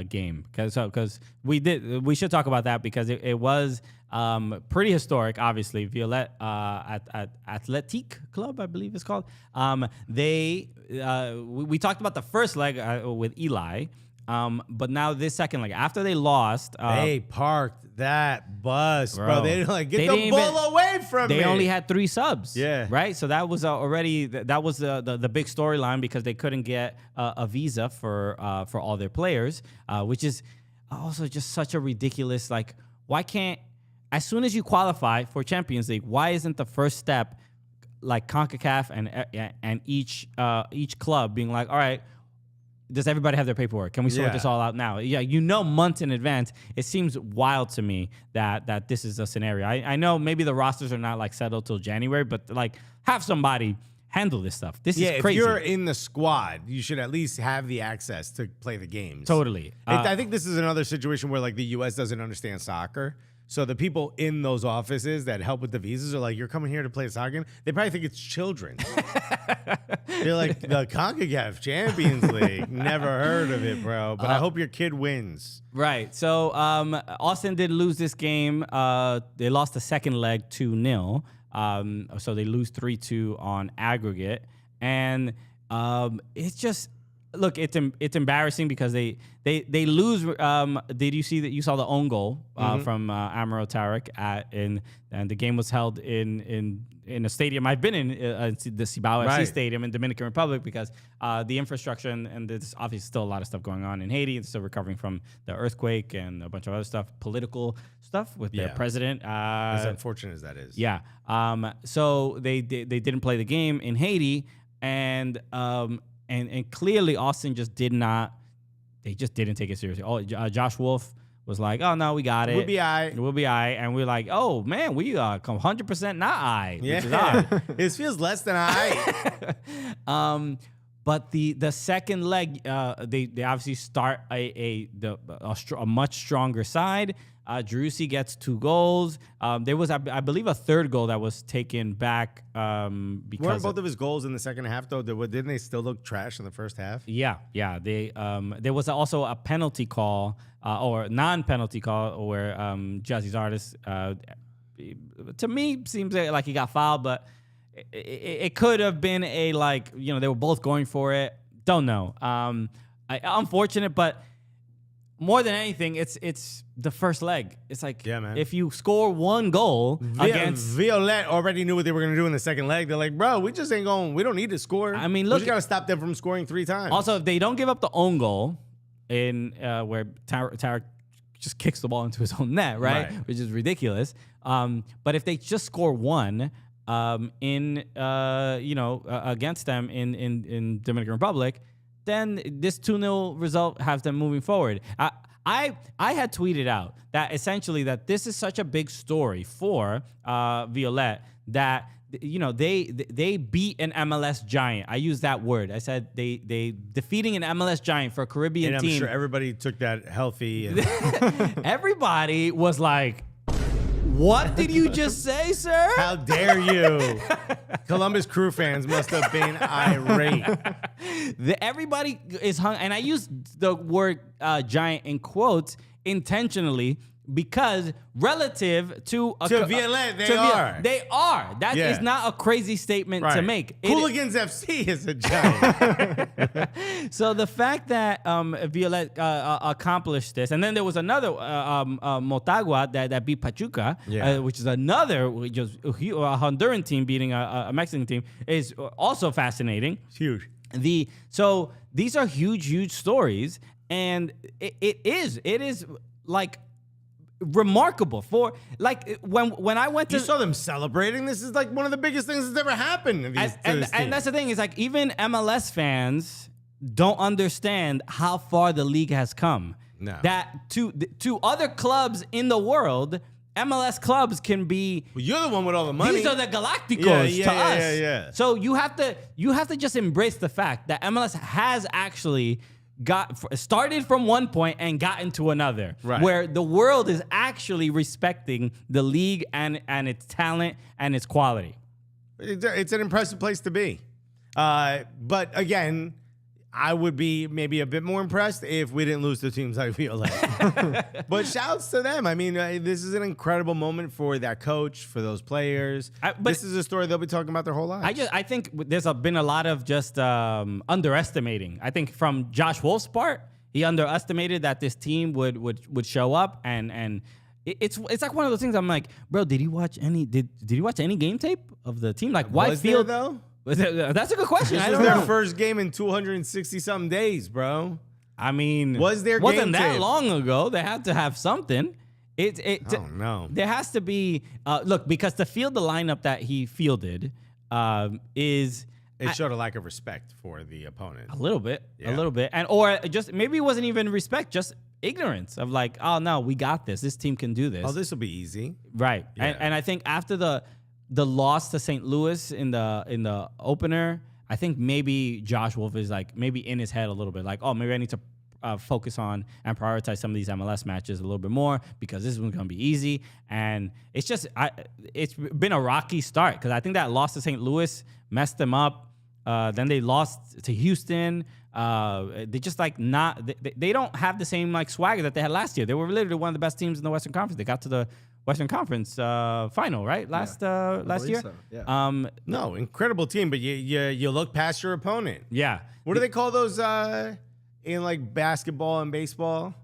game because we should talk about that because it was pretty historic. Obviously, Violette at Athletic Club, I believe it's called. We talked about the first leg with Eli. But now this second leg, after they lost, they parked that bus, bro. They didn't get the ball away from me. They only had 3 subs. Yeah. Right. So that was already that was the big storyline because they couldn't get a visa for all their players, which is also just such a ridiculous. Like, why can't as soon as you qualify for Champions League, why isn't the first step like CONCACAF and each club being like, all right, does everybody have their paperwork? Can we sort this all out now? Yeah, months in advance. It seems wild to me that this is a scenario. I know maybe the rosters are not like settled till January, but like have somebody handle this stuff. This is crazy. If you're in the squad, you should at least have the access to play the games. Totally. I think this is another situation where like the U.S. doesn't understand soccer. So the people in those offices that help with the visas are like, you're coming here to play a soccer game? They probably think it's children. They're like, the CONCACAF Champions League. Never heard of it, bro. But I hope your kid wins. Right. So Austin did lose this game. They lost the second leg 2-0. So they lose 3-2 on aggregate. And it's just... Look, it's embarrassing because they lose. Did you see that? You saw the own goal from Amaro Tarek and the game was held in a stadium I've been in, the Cibao FC Stadium in Dominican Republic, because the infrastructure and there's obviously still a lot of stuff going on in Haiti. It's still recovering from the earthquake and a bunch of other stuff, political stuff with their president. As unfortunate as that is. Yeah. So they didn't play the game in Haiti, and clearly Austin just didn't take it seriously. Oh, Josh Wolf was like, oh, no, we got it. We'll be all right. We'll be all right. And we're like, oh, man, we come 100% not all right. Yeah. Which is odd. This feels less than all right. But the second leg, they obviously start a much stronger side. Driussi gets 2 goals. There was, I believe, a third goal that was taken back because weren't both of his goals in the second half though? Didn't they still look trash in the first half? Yeah. They there was also a penalty call or non-penalty call where Jesse's artist to me seems like he got fouled, but it could have been they were both going for it. Don't know. Unfortunate, but. More than anything, it's the first leg. It's like, man. If you score 1 goal against... Violette already knew what they were going to do in the second leg. They're like, bro, we just ain't going, we don't need to score. I mean, we look... just got to stop them from scoring 3 times. Also, if they don't give up the own goal in where Tarek just kicks the ball into his own net, right? Which is ridiculous. But if they just score 1 against them in Dominican Republic, then this 2-0 result has them moving forward. I had tweeted out that essentially that this is such a big story for Violette that they beat an MLS giant. I used that word. I said they defeating an MLS giant for a Caribbean and team. I'm sure everybody took that healthy. And everybody was like, what did you just say, sir? How dare you? Columbus Crew fans must have been irate. Everybody is hung, and I used the word giant in quotes intentionally because relative to Violette, they are. That is not a crazy statement to make. Cooligans FC is a giant. So the fact that Violette accomplished this, and then there was another Motagua that beat Pachuca, which is a Honduran team beating a Mexican team, is also fascinating. It's huge. So these are huge stories, and it is like remarkable for like when I went to... You saw them celebrating. This is like one of the biggest things that's ever happened to this team. And that's the thing, is like even MLS fans don't understand how far the league has come. No. That to other clubs in the world, MLS clubs can be... Well, you're the one with all the money. These are the Galacticos to us. Yeah. So you have to just embrace the fact that MLS has actually started from one point and got into another, Right. where the world is actually respecting the league and its talent and its quality. It's an impressive place to be. But again, I would be maybe a bit more impressed if we didn't lose to teams like Viola. But shouts to them. I mean, this is an incredible moment for that coach, for those players. But this is a story they'll be talking about their whole lives. I think there's been a lot of just underestimating. I think from Josh Wolf's part, he underestimated that this team would show up, and it's like one of those things. I'm like, bro, did you watch any game tape of the team? Like, why Was field there, though? That's a good question. This I was don't their know. first game in 260-something days, bro. I mean, Was there wasn't game that tape? long ago? They had to have something. Oh, no. There has to be look, because to field the lineup that he fielded is It showed a lack of respect for the opponent. a little bit, Yeah. and or just maybe it wasn't even respect, just ignorance of like, oh no, we got this. This team can do this. Oh, this will be easy. Right. Yeah. And I think after the loss to St. Louis in the opener, I think maybe Josh Wolf is like maybe in his head a little bit like, oh, maybe I need to focus on and prioritize some of these MLS matches a little bit more because this one's going to be easy. And it's just it's been a rocky start because I think that loss to St. Louis messed them up. Then they lost to Houston. They just like they don't have the same like swagger that they had last year. They were literally one of the best teams in the Western Conference. They got to the Western Conference final, right? Last year. so, yeah. No, incredible team, but you look past your opponent. Yeah. What do they call those in like basketball and baseball?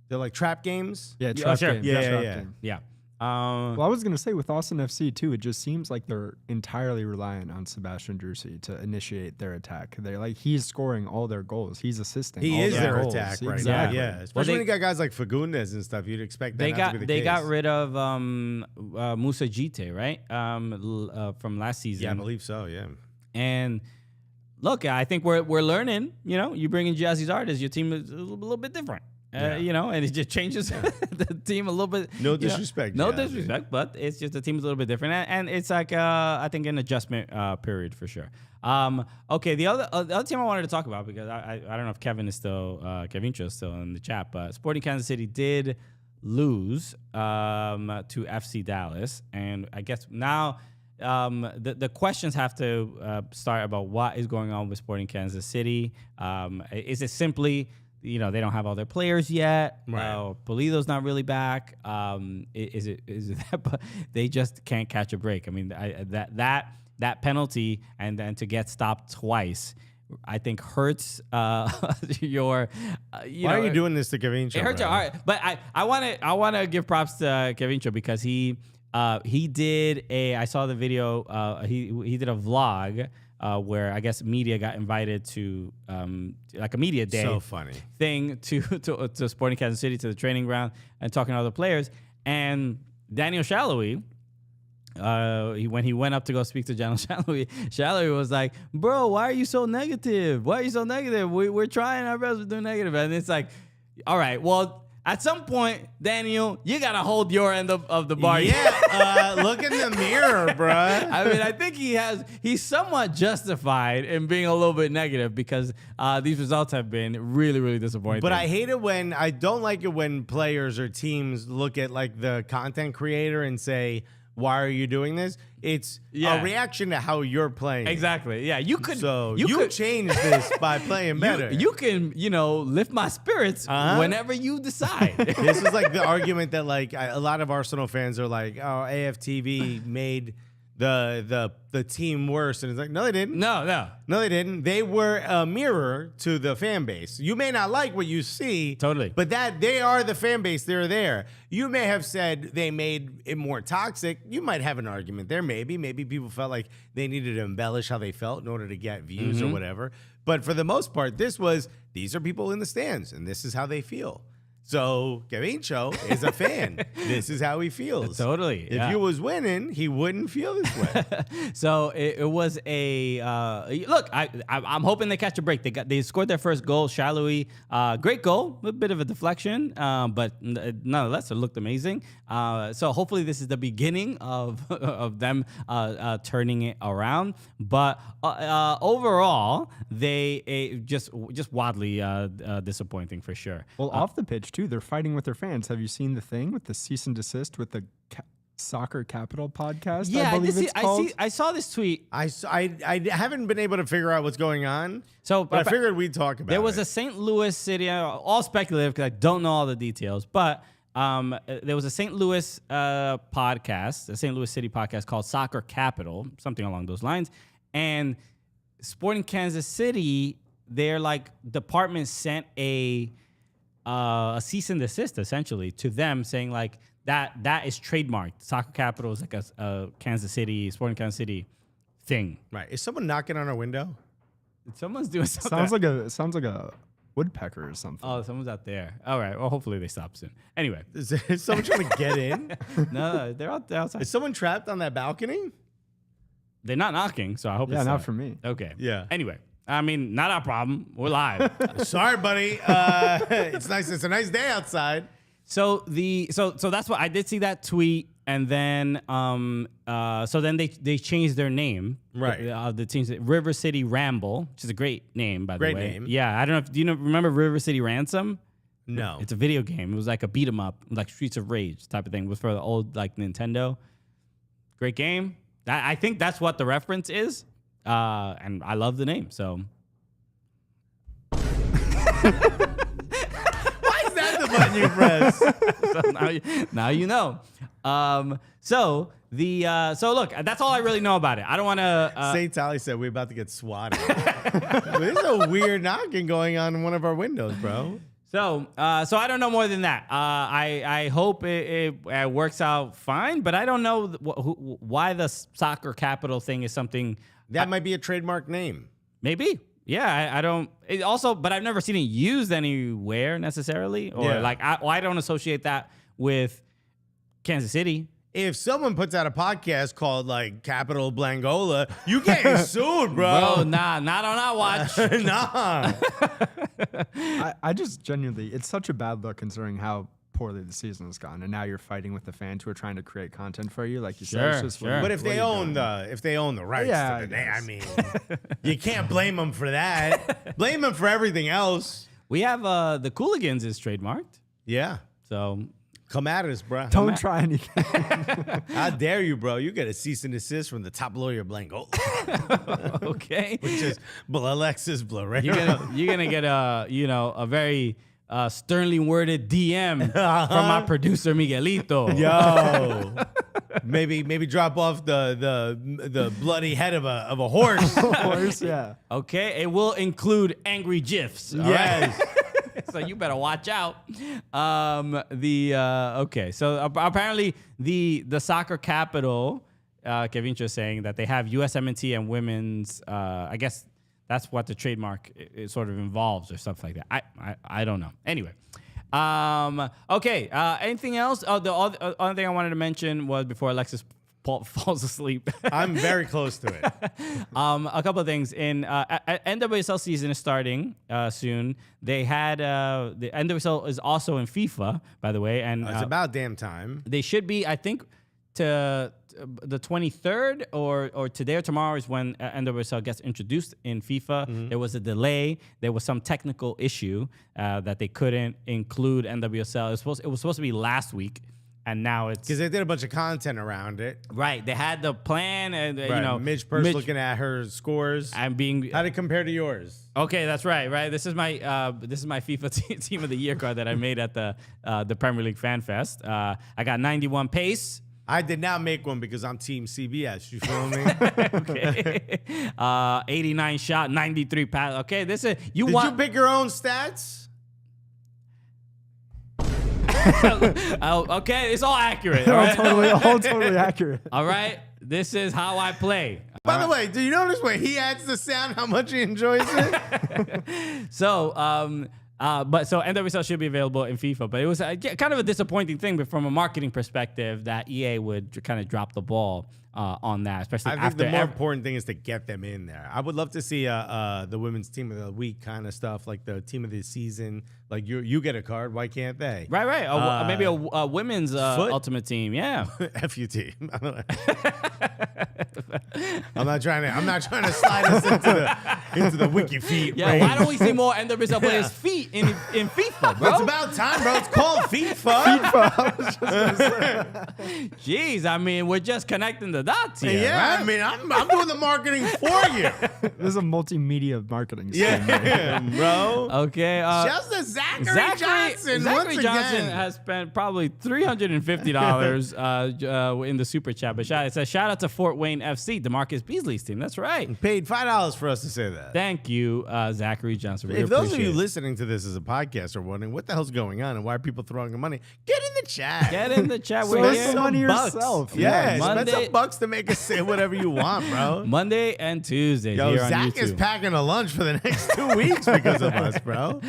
They're like trap games. Yeah, Oh, trap sure. game. Yeah, trap yeah. game. Yeah. Well, I was going to say with Austin FC too, it just seems like they're entirely reliant on Sebastian Drusi to initiate their attack. They're like, he's scoring all their goals. He's assisting He all is their goals. attack right Exactly. now. Yeah, especially Well, when you got guys like Fagundes and stuff. You'd expect that They not to be the case. got rid of Musa Jite, right? From last season. Yeah, I believe so. Yeah. And look, I think we're learning. You know, you bring in Jazzy's artists, your team is a little bit different. Yeah. You know, and it just changes the team a little bit. No you know. disrespect, No Jazzy. disrespect, but it's just the team's a little bit different, and it's like I think an adjustment period for sure. Okay, the other team I wanted to talk about because I don't know if Kevin is still Kevincho is still in the chat, but Sporting Kansas City did lose to FC Dallas, and I guess now. The questions have to start about what is going on with Sporting Kansas City. Is it simply, you know, they don't have all their players yet? Right. Pulido's not really back. Is it that they just can't catch a break? I mean, that penalty and then to get stopped twice, I think hurts your. Why are you doing this to Kevincho? It hurts your heart, but I want to give props to Kevincho because he did I saw the video. He did a vlog where I guess media got invited to like a media day. So funny Thing to Sporting Kansas City, to the training ground and talking to other players. And Daniel Shalhoub, when he went up to go speak to Daniel Shalhoub was like, "Bro, why are you so negative? Why are you so negative? We're trying our best. We're doing negative." And it's like, all right, well. At some point, Daniel, you gotta hold your end of the bargain. Yeah, look in the mirror, bruh. I mean, I think he's somewhat justified in being a little bit negative because these results have been really, really disappointing. But I don't like it when players or teams look at like the content creator and say, "Why are you doing this?" It's a reaction to how you're playing. Exactly. Yeah, you could. So you you could change this by playing better. You can, lift my spirits whenever you decide. This is like the argument that like a lot of Arsenal fans are like, "Oh, AFTV made the team worse," and it's like, no, they didn't. No, they didn't. They were a mirror to the fan base. You may not like what you see, Totally. but that they are the fan base. They're there. You may have said they made it more toxic. You might have an argument there. Maybe people felt like they needed to embellish how they felt in order to get views or whatever. But for the most part, these are people in the stands, and this is how they feel. So Gavincho is a fan. This is how he feels. Totally. If he was winning, he wouldn't feel this way. So it was a look. I'm hoping they catch a break. They scored their first goal. Shallowy, great goal, a bit of a deflection, but nonetheless it looked amazing. So hopefully this is the beginning of them turning it around. But overall, they just wildly disappointing for sure. Well, off the pitch too, they're fighting with their fans. Have you seen the thing with the cease and desist with the Soccer Capital podcast? Yeah, I believe it's called. I saw this tweet. I haven't been able to figure out what's going on. So, but I figured we'd talk about it. There was a St. Louis City, all speculative because I don't know all the details, but there was a St. Louis podcast, a St. Louis City podcast called Soccer Capital, something along those lines. And Sporting Kansas City, their department sent a cease and desist essentially to them, saying that is trademarked. Soccer Capital is like a Kansas City, Sporting Kansas City thing. Right. Is someone knocking on our window? Someone's doing something. Sounds like a woodpecker or something. Oh, someone's out there. All right. Well, hopefully they stop soon. Anyway. Is someone trying to get in? No, they're outside. Is someone trapped on that balcony? They're not knocking, so I hope yeah, it's not for me. Okay. Yeah. Anyway. I mean, not our problem. We're live. Sorry, buddy. It's nice. It's a nice day outside. So that's what I did see that tweet, and then so then they changed their name. Right. The team's River City Ramble, which is a great name, by the way. Great name. Yeah. I don't know if remember River City Ransom? No. It's a video game. It was like a beat 'em up, like Streets of Rage type of thing. It was for the old Nintendo. Great game. I think that's what the reference is. And I love the name, so. Why is that the button you press? So now you know. So look, that's all I really know about it. I don't want to. St. Tally said we're about to get swatted. There's a weird knocking going on in one of our windows, bro. So I don't know more than that. I hope it works out fine, but I don't know why the Soccer Capital thing is something. That might be a trademark name. Maybe. Yeah, I don't. It also, but I've never seen it used anywhere necessarily, or Yeah. I don't associate that with Kansas City. If someone puts out a podcast called Capital Blangola, you getting sued, bro. Bro, nah, not on our watch. Nah. I just genuinely, it's such a bad look considering how poorly the season has gone, and now you're fighting with the fans who are trying to create content for you, like you said. It's just Sure. But if they own the rights Yeah, to the I name, I guess. mean, you can't blame them for that. Blame them for everything else. We have the Cooligans is trademarked, Yeah. so Come at us, bro. Don't try anything. How dare you, bro? You get a cease and desist from the top lawyer Blanco, okay. which is Alexis Blarera. You're gonna get a very sternly worded DM from my producer Miguelito. Yo, maybe drop off the bloody head of a horse. Of course, yeah. Okay, it will include angry gifs. all right? Yes. So you better watch out. Okay, so apparently the Soccer Capital, Kevincho is saying that they have USMNT and women's. I guess that's what the trademark it sort of involves or stuff like that. I don't know. Anyway. Okay. Anything else? Oh, the other thing I wanted to mention was before Alexis falls asleep. I'm very close to it. A couple of things. NWSL season is starting soon. They had the NWSL is also in FIFA, by the way, and It's about damn time. they should be. I think to the 23rd or today or tomorrow is when NWSL gets introduced in FIFA. Mm-hmm. There was a delay. There was some technical issue that they couldn't include NWSL. It was supposed to be last week. And now it's Because they did a bunch of content around it. right. They had the plan, and Right. Midge Purse looking at her scores. and being How'd it compare to yours? okay. That's right. Right. This is my FIFA Team of the Year card that I made at the Premier League Fan Fest. I got 91 pace. I did not make one because I'm Team CBS. You feel me? Okay. 89 shot, 93 pass. Okay. This is you Did want. you pick your own stats? Okay. It's all accurate. All right. all totally accurate. All right. This is how I play. By the way, do you notice when he adds the sound how much he enjoys it? So, But so NWSL should be available in FIFA, but it was kind of a disappointing thing, but from a marketing perspective, that EA would kind of drop the ball on that, especially I think after the more important thing is to get them in there. I would love to see the women's team of the week kind of stuff, like the team of the season. Like you get a card, why can't they? Right. Maybe a women's ultimate team. Yeah. FUT. I'm not trying to slide us into the wiki feet. Yeah. Why don't we see more NWSL players' feet in FIFA, bro? It's about time, bro. It's called FIFA. Jeez, I mean, we're just connecting the dots here. Yeah, right? I mean, I'm doing the marketing for you. This is a multimedia marketing scheme. Yeah, bro. Okay. Shouts to Zachary Johnson. Zachary once Johnson again. has spent probably $350 in the super chat. But it says shout out to Fort Wayne FC, DeMarcus Beasley's team. That's right. Paid $5 for us to say that. Thank you, Zachary Johnson. We If those of appreciate you it. listening to this as a podcast are wondering what the hell's going on and why are people throwing the money, get in the chat. Get in the chat. Spend We're some here. money bucks. yourself. Yeah, spend Monday- some bucks to make us say whatever you want, bro. Monday and Tuesdays Yo, here on Zach YouTube. is packing a lunch for the next 2 weeks because of us, bro.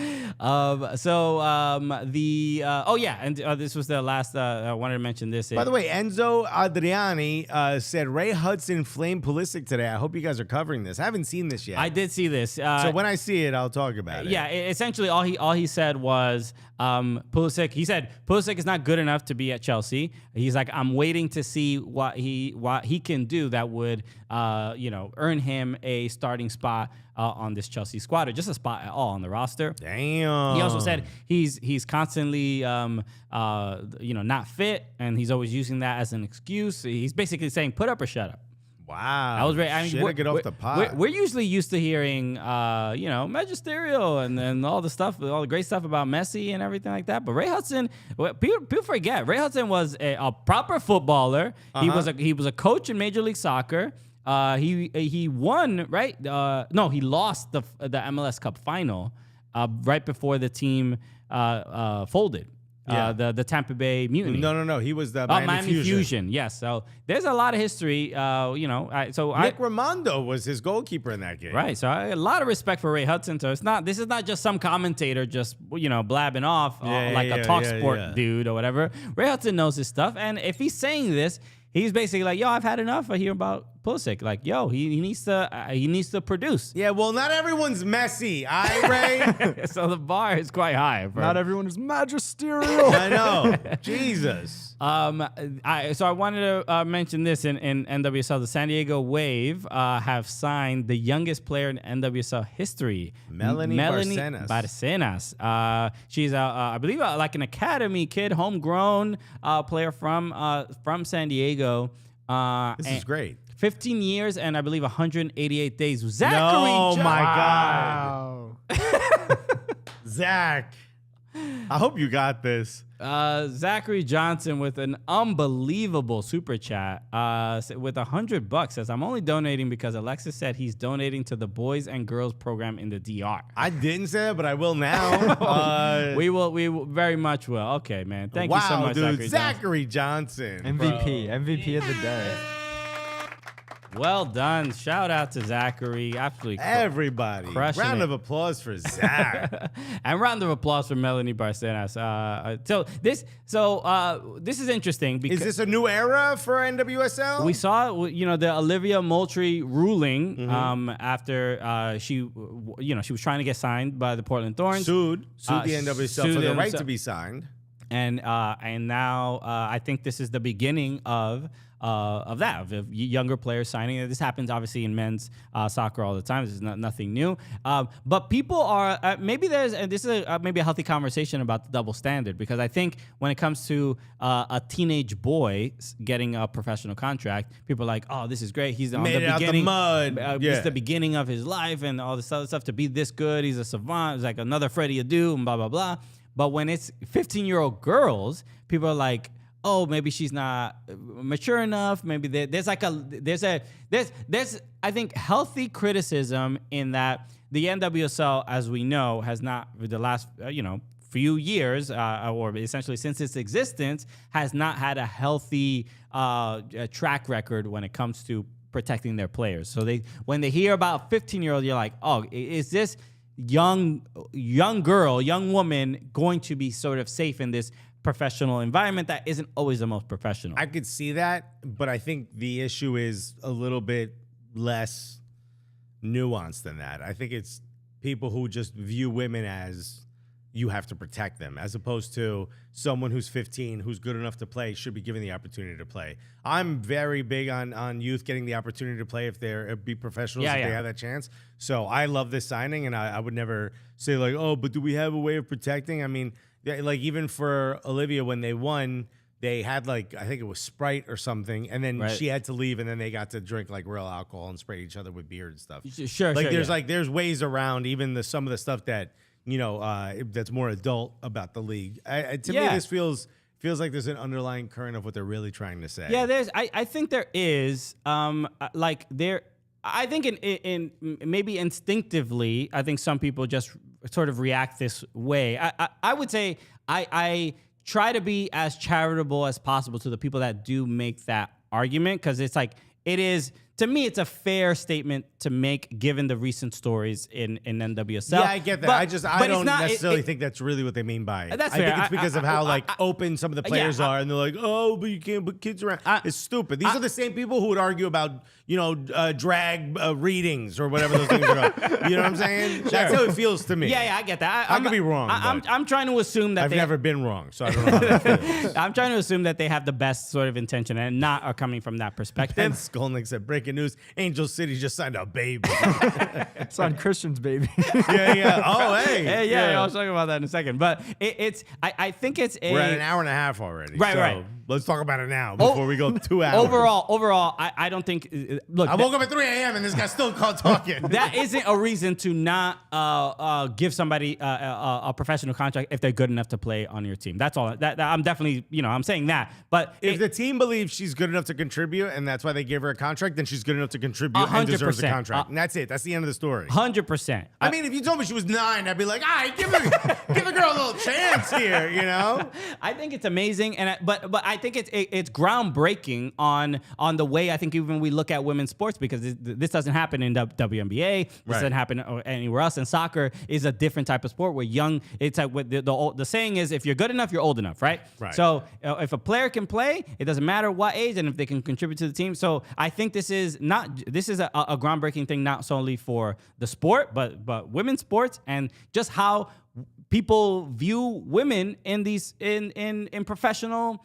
This was the last. I wanted to mention this. By the way, Enzo Adriani said Ray Hudson flamed Pulisic today. I hope you guys are covering this. I haven't seen this yet. I did see this. So when I see it, I'll talk about it. Yeah, essentially all he said was Pulisic. He said Pulisic is not good enough to be at Chelsea. He's like, I'm waiting to see what he can do that would earn him a starting spot on this Chelsea squad, or just a spot at all on the roster. Damn. He also said he's constantly not fit, and he's always using that as an excuse. He's basically saying put up or shut up. Wow. I was ready. I mean, Shit, get off the pot. We're usually used to hearing, magisterial and all the stuff, all the great stuff about Messi and everything like that. But Ray Hudson, people forget, Ray Hudson was a proper footballer. He was a coach in Major League Soccer. He won, right? No, he lost the MLS Cup final right before the team folded. Yeah. The Tampa Bay Mutiny. No. He was the Miami Fusion. Yes. So there's a lot of history. Nick Raimondo was his goalkeeper in that game. Right. So a lot of respect for Ray Hudson. So this is not just some commentator just blabbing off a talk sport dude or whatever. Ray Hudson knows his stuff, and if he's saying this, he's basically like, yo, I've had enough of hearing about Pulisic. Like, yo, he needs to produce. Yeah, well, not everyone's Messi, Ray? So the bar is quite high. Not everyone is magisterial. I know. Jesus. So I wanted to mention this in NWSL. The San Diego Wave have signed the youngest player in NWSL history, Melanie Barcenas. She's I believe like an academy kid, homegrown player from San Diego. This is great. 15 years and I believe 188 days. Zachary Oh my Wow. God. Zach. I hope you got this. Zachary Johnson with an unbelievable super chat with $100 says, I'm only donating because Alexis said he's donating to the Boys and Girls program in the DR. I didn't say that, but I will now. We will very much will. Okay, man. Thank you so much, dude. Zachary Johnson. MVP of the day. Well done. Shout out to Zachary. Absolutely. Everybody. Crushing Round it. of applause for Zach. And round of applause for Melanie Barcenas. This is interesting because Is this a new era for NWSL? we saw, the Olivia Moultrie ruling after she was trying to get signed by the Portland Thorns. sued the NWSL sued for the them, right so- to be signed. And now I think this is the beginning of younger players signing. This happens obviously in men's soccer all the time. This is nothing new. But people are maybe this is maybe a healthy conversation about the double standard, because I think when it comes to a teenage boy getting a professional contract, people are like, oh, this is great. He's on Made the it out the beginning. mud. It's the beginning of his life and all this other stuff. To be this good, he's a savant. It's like another Freddie Adu and blah blah blah. But when it's 15-year-old girls, people are like, oh, maybe she's not mature enough. Maybe there's I think healthy criticism in that the NWSL, as we know, has not for the last few years or essentially since its existence has not had a healthy track record when it comes to protecting their players. So when they hear about 15-year-old, you're like, oh, is this young girl, young woman going to be sort of safe in this professional environment that isn't always the most professional. I could see that, but I think the issue is a little bit less nuanced than that. I think it's people who just view women as you have to protect them, as opposed to someone who's 15, who's good enough to play, should be given the opportunity to play. I'm very big on youth getting the opportunity to play if they're be professionals, if they have that chance. So I love this signing, and I would never say like, oh, but do we have a way of protecting? I mean, like even for Olivia, when they won, they had like, I think it was Sprite or something, and then she had to leave, and then they got to drink like real alcohol and spray each other with beer and stuff. Sure, like there's ways around even some of the stuff that, you know, that's more adult about the league. To me, this feels like there's an underlying current of what they're really trying to say. Yeah, I think there is. I think in maybe instinctively, I think some people just sort of react this way. I would say I try to be as charitable as possible to the people that do make that argument, because it's like, it is, to me, it's a fair statement to make given the recent stories in NWSL. Yeah, I get that. I don't necessarily think that's really what they mean by it. That's I fair. think it's because of how open some of the players are, and they're like, oh, but you can't put kids around. It's stupid. These are the same people who would argue about, you know, drag readings or whatever those things are. You know what I'm saying? Sure. That's how it feels to me. Yeah, I get that. I could be wrong. I'm trying to assume that I've never been wrong, so I don't know how that feels. I'm trying to assume that they have the best sort of intention and not are coming from that perspective. Ben Skolnick said, breaking news, Angel City just signed a baby. It's on Christian's baby. Yeah. Oh, hey. Yeah, I'll talk about that in a second. But I think it's We're at an hour and a half already. Right. Let's talk about it now before we go 2 hours. Overall, I don't think. Look, I woke up at 3 a.m. and this guy's still called talking. That isn't a reason to not give somebody a professional contract if they're good enough to play on your team. That's all. That I'm definitely, I'm saying that. But if the team believes she's good enough to contribute and that's why they give her a contract, then she's good enough to contribute and deserves a contract. And that's it. That's the end of the story. 100%. I mean, if you told me she was 9, I'd be like, all right, give the girl a little chance here, you know? I think it's amazing, but I think it's groundbreaking on the way I think even we look at women's sports, because this doesn't happen in the WNBA. This doesn't happen anywhere else. And soccer is a different type of sport where it's like the saying is, if you're good enough, you're old enough, right? So if a player can play, it doesn't matter what age, and if they can contribute to the team. So I think this is a groundbreaking thing, not solely for the sport, but women's sports, and just how people view women in these in professional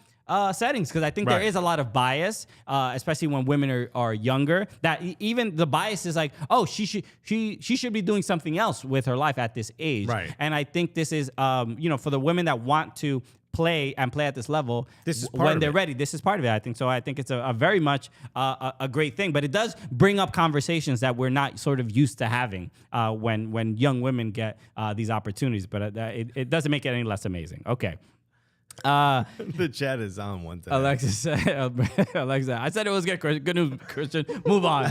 settings, because I think there is a lot of bias, especially when women are younger. That even the bias is like, oh, she should be doing something else with her life at this age. Right. And I think this is for the women that want to play at this level, this is when they're ready. This is part of it, I think. So I think it's a very much a great thing, but it does bring up conversations that we're not sort of used to having when young women get these opportunities. But it doesn't make it any less amazing. Okay. The chat is on one time. Alexis, I said it was good news, Christian. Move on.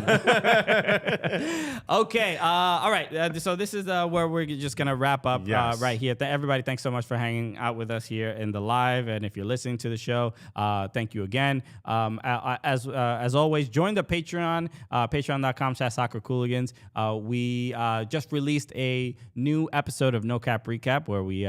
Okay. All right. So this is where we're just gonna wrap up right here. Everybody, thanks so much for hanging out with us here in the live, and if you're listening to the show, thank you again. As always, join the Patreon, patreon.com/soccercooligans. We just released a new episode of No Cap Recap where we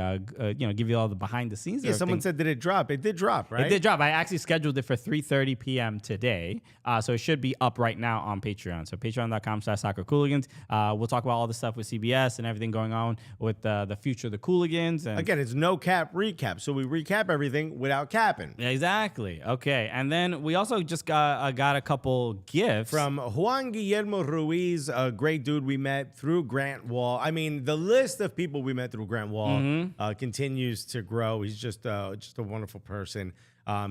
give you all the behind the scenes. Yeah, someone said, did it drop? It did drop, right? It did drop. I actually scheduled it for 3:30 p.m. today. So it should be up right now on Patreon. So patreon.com/soccercooligans. We'll talk about all the stuff with CBS and everything going on with the future of the Cooligans. And again, it's no cap recap. So we recap everything without capping. Exactly. Okay. And then we also just got a couple gifts. From Juan Guillermo Ruiz, a great dude we met through Grant Wall. I mean, the list of people we met through Grant Wall continues to grow. He's just a wonderful person.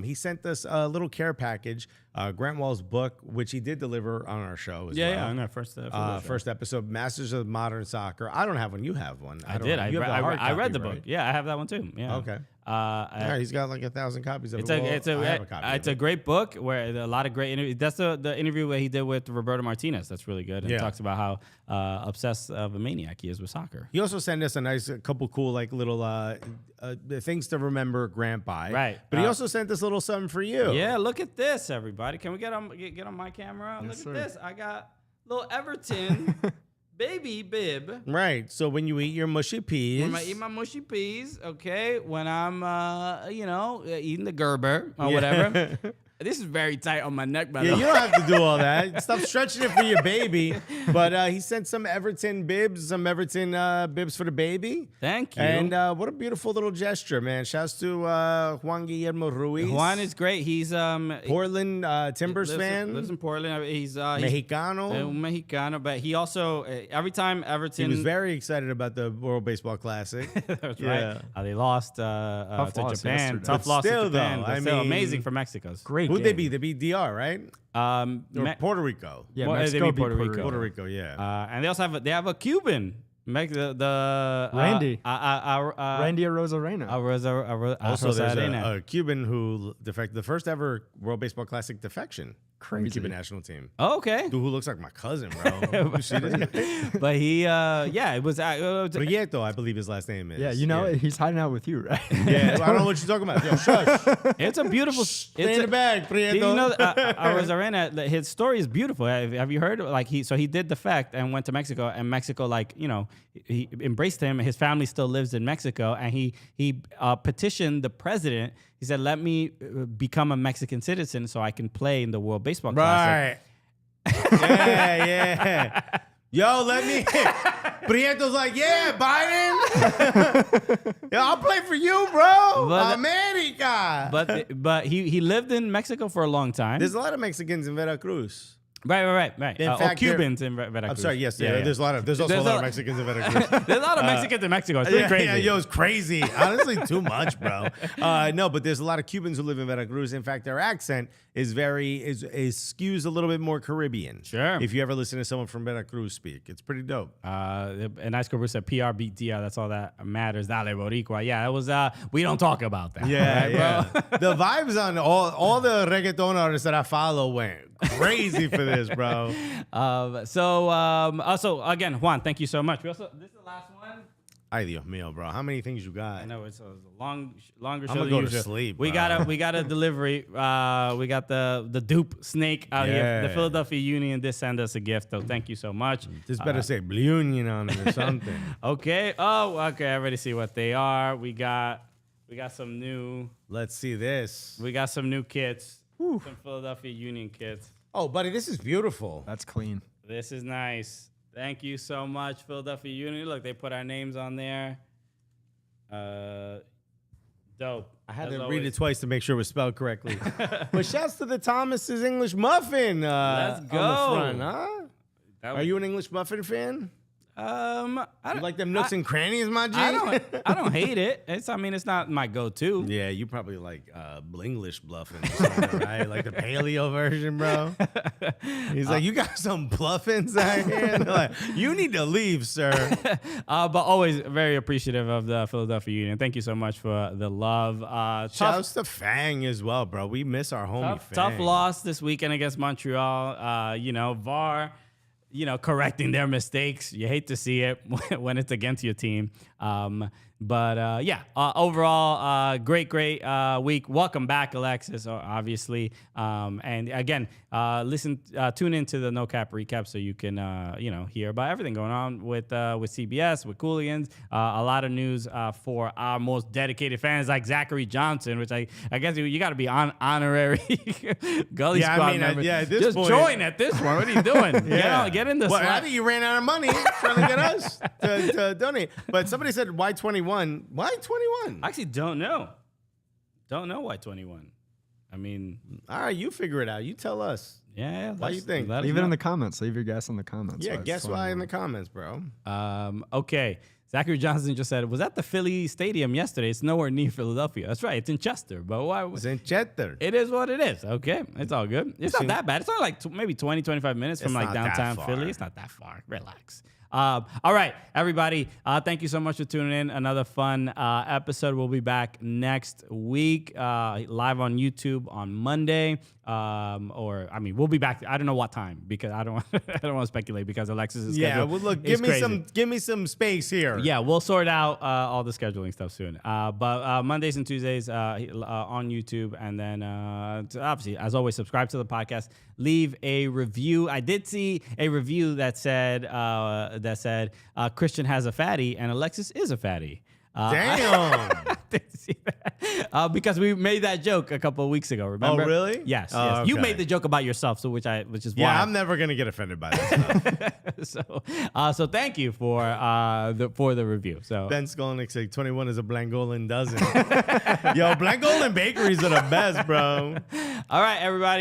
He sent us a little care package, Grant Wall's book, which he did deliver on our show as well. Yeah, on our first episode, Masters of Modern Soccer. I don't have one. You have one. I did. I read the book. Yeah, I have that one too. Yeah. Okay. He's got like 1,000 copies of it. It's a great book where a lot of great interviews. That's the interview where he did with Roberto Martinez. That's really good. And talks about how obsessed of a maniac he is with soccer. He also sent us a couple cool like little things to remember Grant by. Right. But he also sent this little something for you. Yeah. Look at this, everybody. Can we get on my camera? Look at this. I got little Everton baby bib. Right. So when you eat your mushy peas. When I eat my mushy peas, okay, when I'm, eating the Gerber or whatever. This is very tight on my neck, by the Yeah, way. you don't have to do all that. Stop stretching it for your baby. But he sent some Everton bibs for the baby. Thank you. And what a beautiful little gesture, man. Shouts to Juan Guillermo Ruiz. Juan is great. He's Portland Timbers fan. Lives in Portland. He's Mexicano. Mexicano, but he also every time Everton. He was very excited about the World Baseball Classic. That's Yeah. right. They lost to loss Japan. yesterday. Tough But loss still, to Japan. though, But I still mean- amazing for Mexico's. Great. Who'd they game. beat? They beat DR, right? Or Puerto Rico. Yeah, Well, they Mexico beat beat Puerto Rico. Puerto Rico, yeah. And they also have a Cuban. Randy. Randy Arozarena. Also, there's Reyna. a Cuban who defected the first ever World Baseball Classic defection from the Crazy. Cuban national team. Oh, okay. Dude, who looks like my cousin, bro. You see this guy? But he, it was. Prieto, I believe his last name is. Yeah, you know he's hiding out with you, right? Yeah, I don't know what you're talking about. Yo, shush. It's a beautiful. Stay in the bag, Prieto. Do you know Rosarena? His story is beautiful. Have you heard? Like he did defect and went to Mexico, and Mexico, he embraced him. His family still lives in Mexico, and he petitioned the president. He said, "Let me become a Mexican citizen so I can play in the World Baseball Classic." Right. yeah. Yo, let me. Prieto's like, yeah, Biden. Yeah, I'll play for you, bro. But- America. But he lived in Mexico for a long time. There's a lot of Mexicans in Veracruz. Right. In Or fact, Cubans in Veracruz. I'm sorry, yes, Yeah. there's also There's a lot a- of Mexicans in Veracruz. There's a lot of Mexicans in Mexico. It's pretty crazy. Yeah, yo, it's crazy. Honestly, too much, bro. No, but there's a lot of Cubans who live in Veracruz. In fact, their accent is skews a little bit more Caribbean. Sure. If you ever listen to someone from Veracruz speak, it's pretty dope. And Ice Cobra said PR beat DR. That's all that matters. Dale Boricua. Yeah, it was. We don't talk about that. right, bro? The vibes on all the reggaeton artists that I follow went crazy for this, bro. Also, again, Juan, thank you so much. This is the last one. Ay, Dios mío, bro. How many things you got? I know it's a longer show I'm gonna than go to usual. sleep, We bro. got a delivery. We got the dupe snake out here. The Yeah. Philadelphia Union did send us a gift, so thank you so much. Just better say Blunion on it or something. Okay. Oh, okay. I already see what they are. We got some new. Let's see this. We got some new kits. Some Philadelphia Union kits. Oh, buddy, this is beautiful. That's clean. This is nice. Thank you so much, Philadelphia Union. Look, they put our names on there. Dope. I had As to always. read it twice to make sure it was spelled correctly. But shouts to the Thomas's English Muffin Let's on go. the front, huh? That Are you an English Muffin fan? I You don't like them nooks and crannies, my G? I don't hate it. It's not my go-to. Yeah, you probably like Blinglish bluffing or something, right? Like the paleo version, bro. He's like, you got some bluffins out here? And they're like, you need to leave, sir. But always very appreciative of the Philadelphia Union. Thank you so much for the love. Shouts to Fang as well, bro. We miss our homie Fang. Tough loss this weekend against Montreal. VAR, correcting their mistakes. You hate to see it when it's against your team. Overall, great week. Welcome back, Alexis, obviously. And again, tune into the No Cap recap so you can, hear about everything going on with CBS, with Cooligans. A lot of news for our most dedicated fans like Zachary Johnson, which I guess you got to be honorary Gully Squad member. at this Just point, join at this point. What are you doing? Get in the Well, I Slack. think you ran out of money trying to get us to donate. But somebody said, why 21? Why 21? I actually don't know. Don't know why 21. I mean, All right, you figure it out. You tell us. yeah. Why you think? Leave it in the comments. Leave your guess in the comments. Yeah, why it's guess why in 21. the comments, bro. Okay. Zachary Johnson just said, was at the Philly Stadium yesterday. It's nowhere near Philadelphia. That's right. It's in Chester. But why? Zenchetter. It is what it is. Okay. It's all good. It's not that bad. It's only like maybe 20, 25 minutes from It's like not that downtown far. Philly. It's not that far. Relax. All right, everybody. Thank you so much for tuning in. Another fun episode. We'll be back next week, live on YouTube on Monday. We'll be back. I don't know what time because I don't want to speculate because Alexis' schedule. Yeah, well, look, is crazy. give me some space here. Yeah, we'll sort out all the scheduling stuff soon. But Mondays and Tuesdays on YouTube. And then, obviously, as always, subscribe to the podcast. Leave a review. I did see a review that said that said Christian has a fatty and Alexis is a fatty. Damn. Didn't see that. Because we made that joke a couple of weeks ago. Remember? Oh, really? Yes. Oh, yes. You okay. made the joke about yourself, so which is why. Yeah, I'm never gonna get offended by that stuff. So thank you for the review. So Ben Skolnick said 21 is a Blangolan dozen. Yo, Blangolan bakeries are the best, bro. all right, everybody.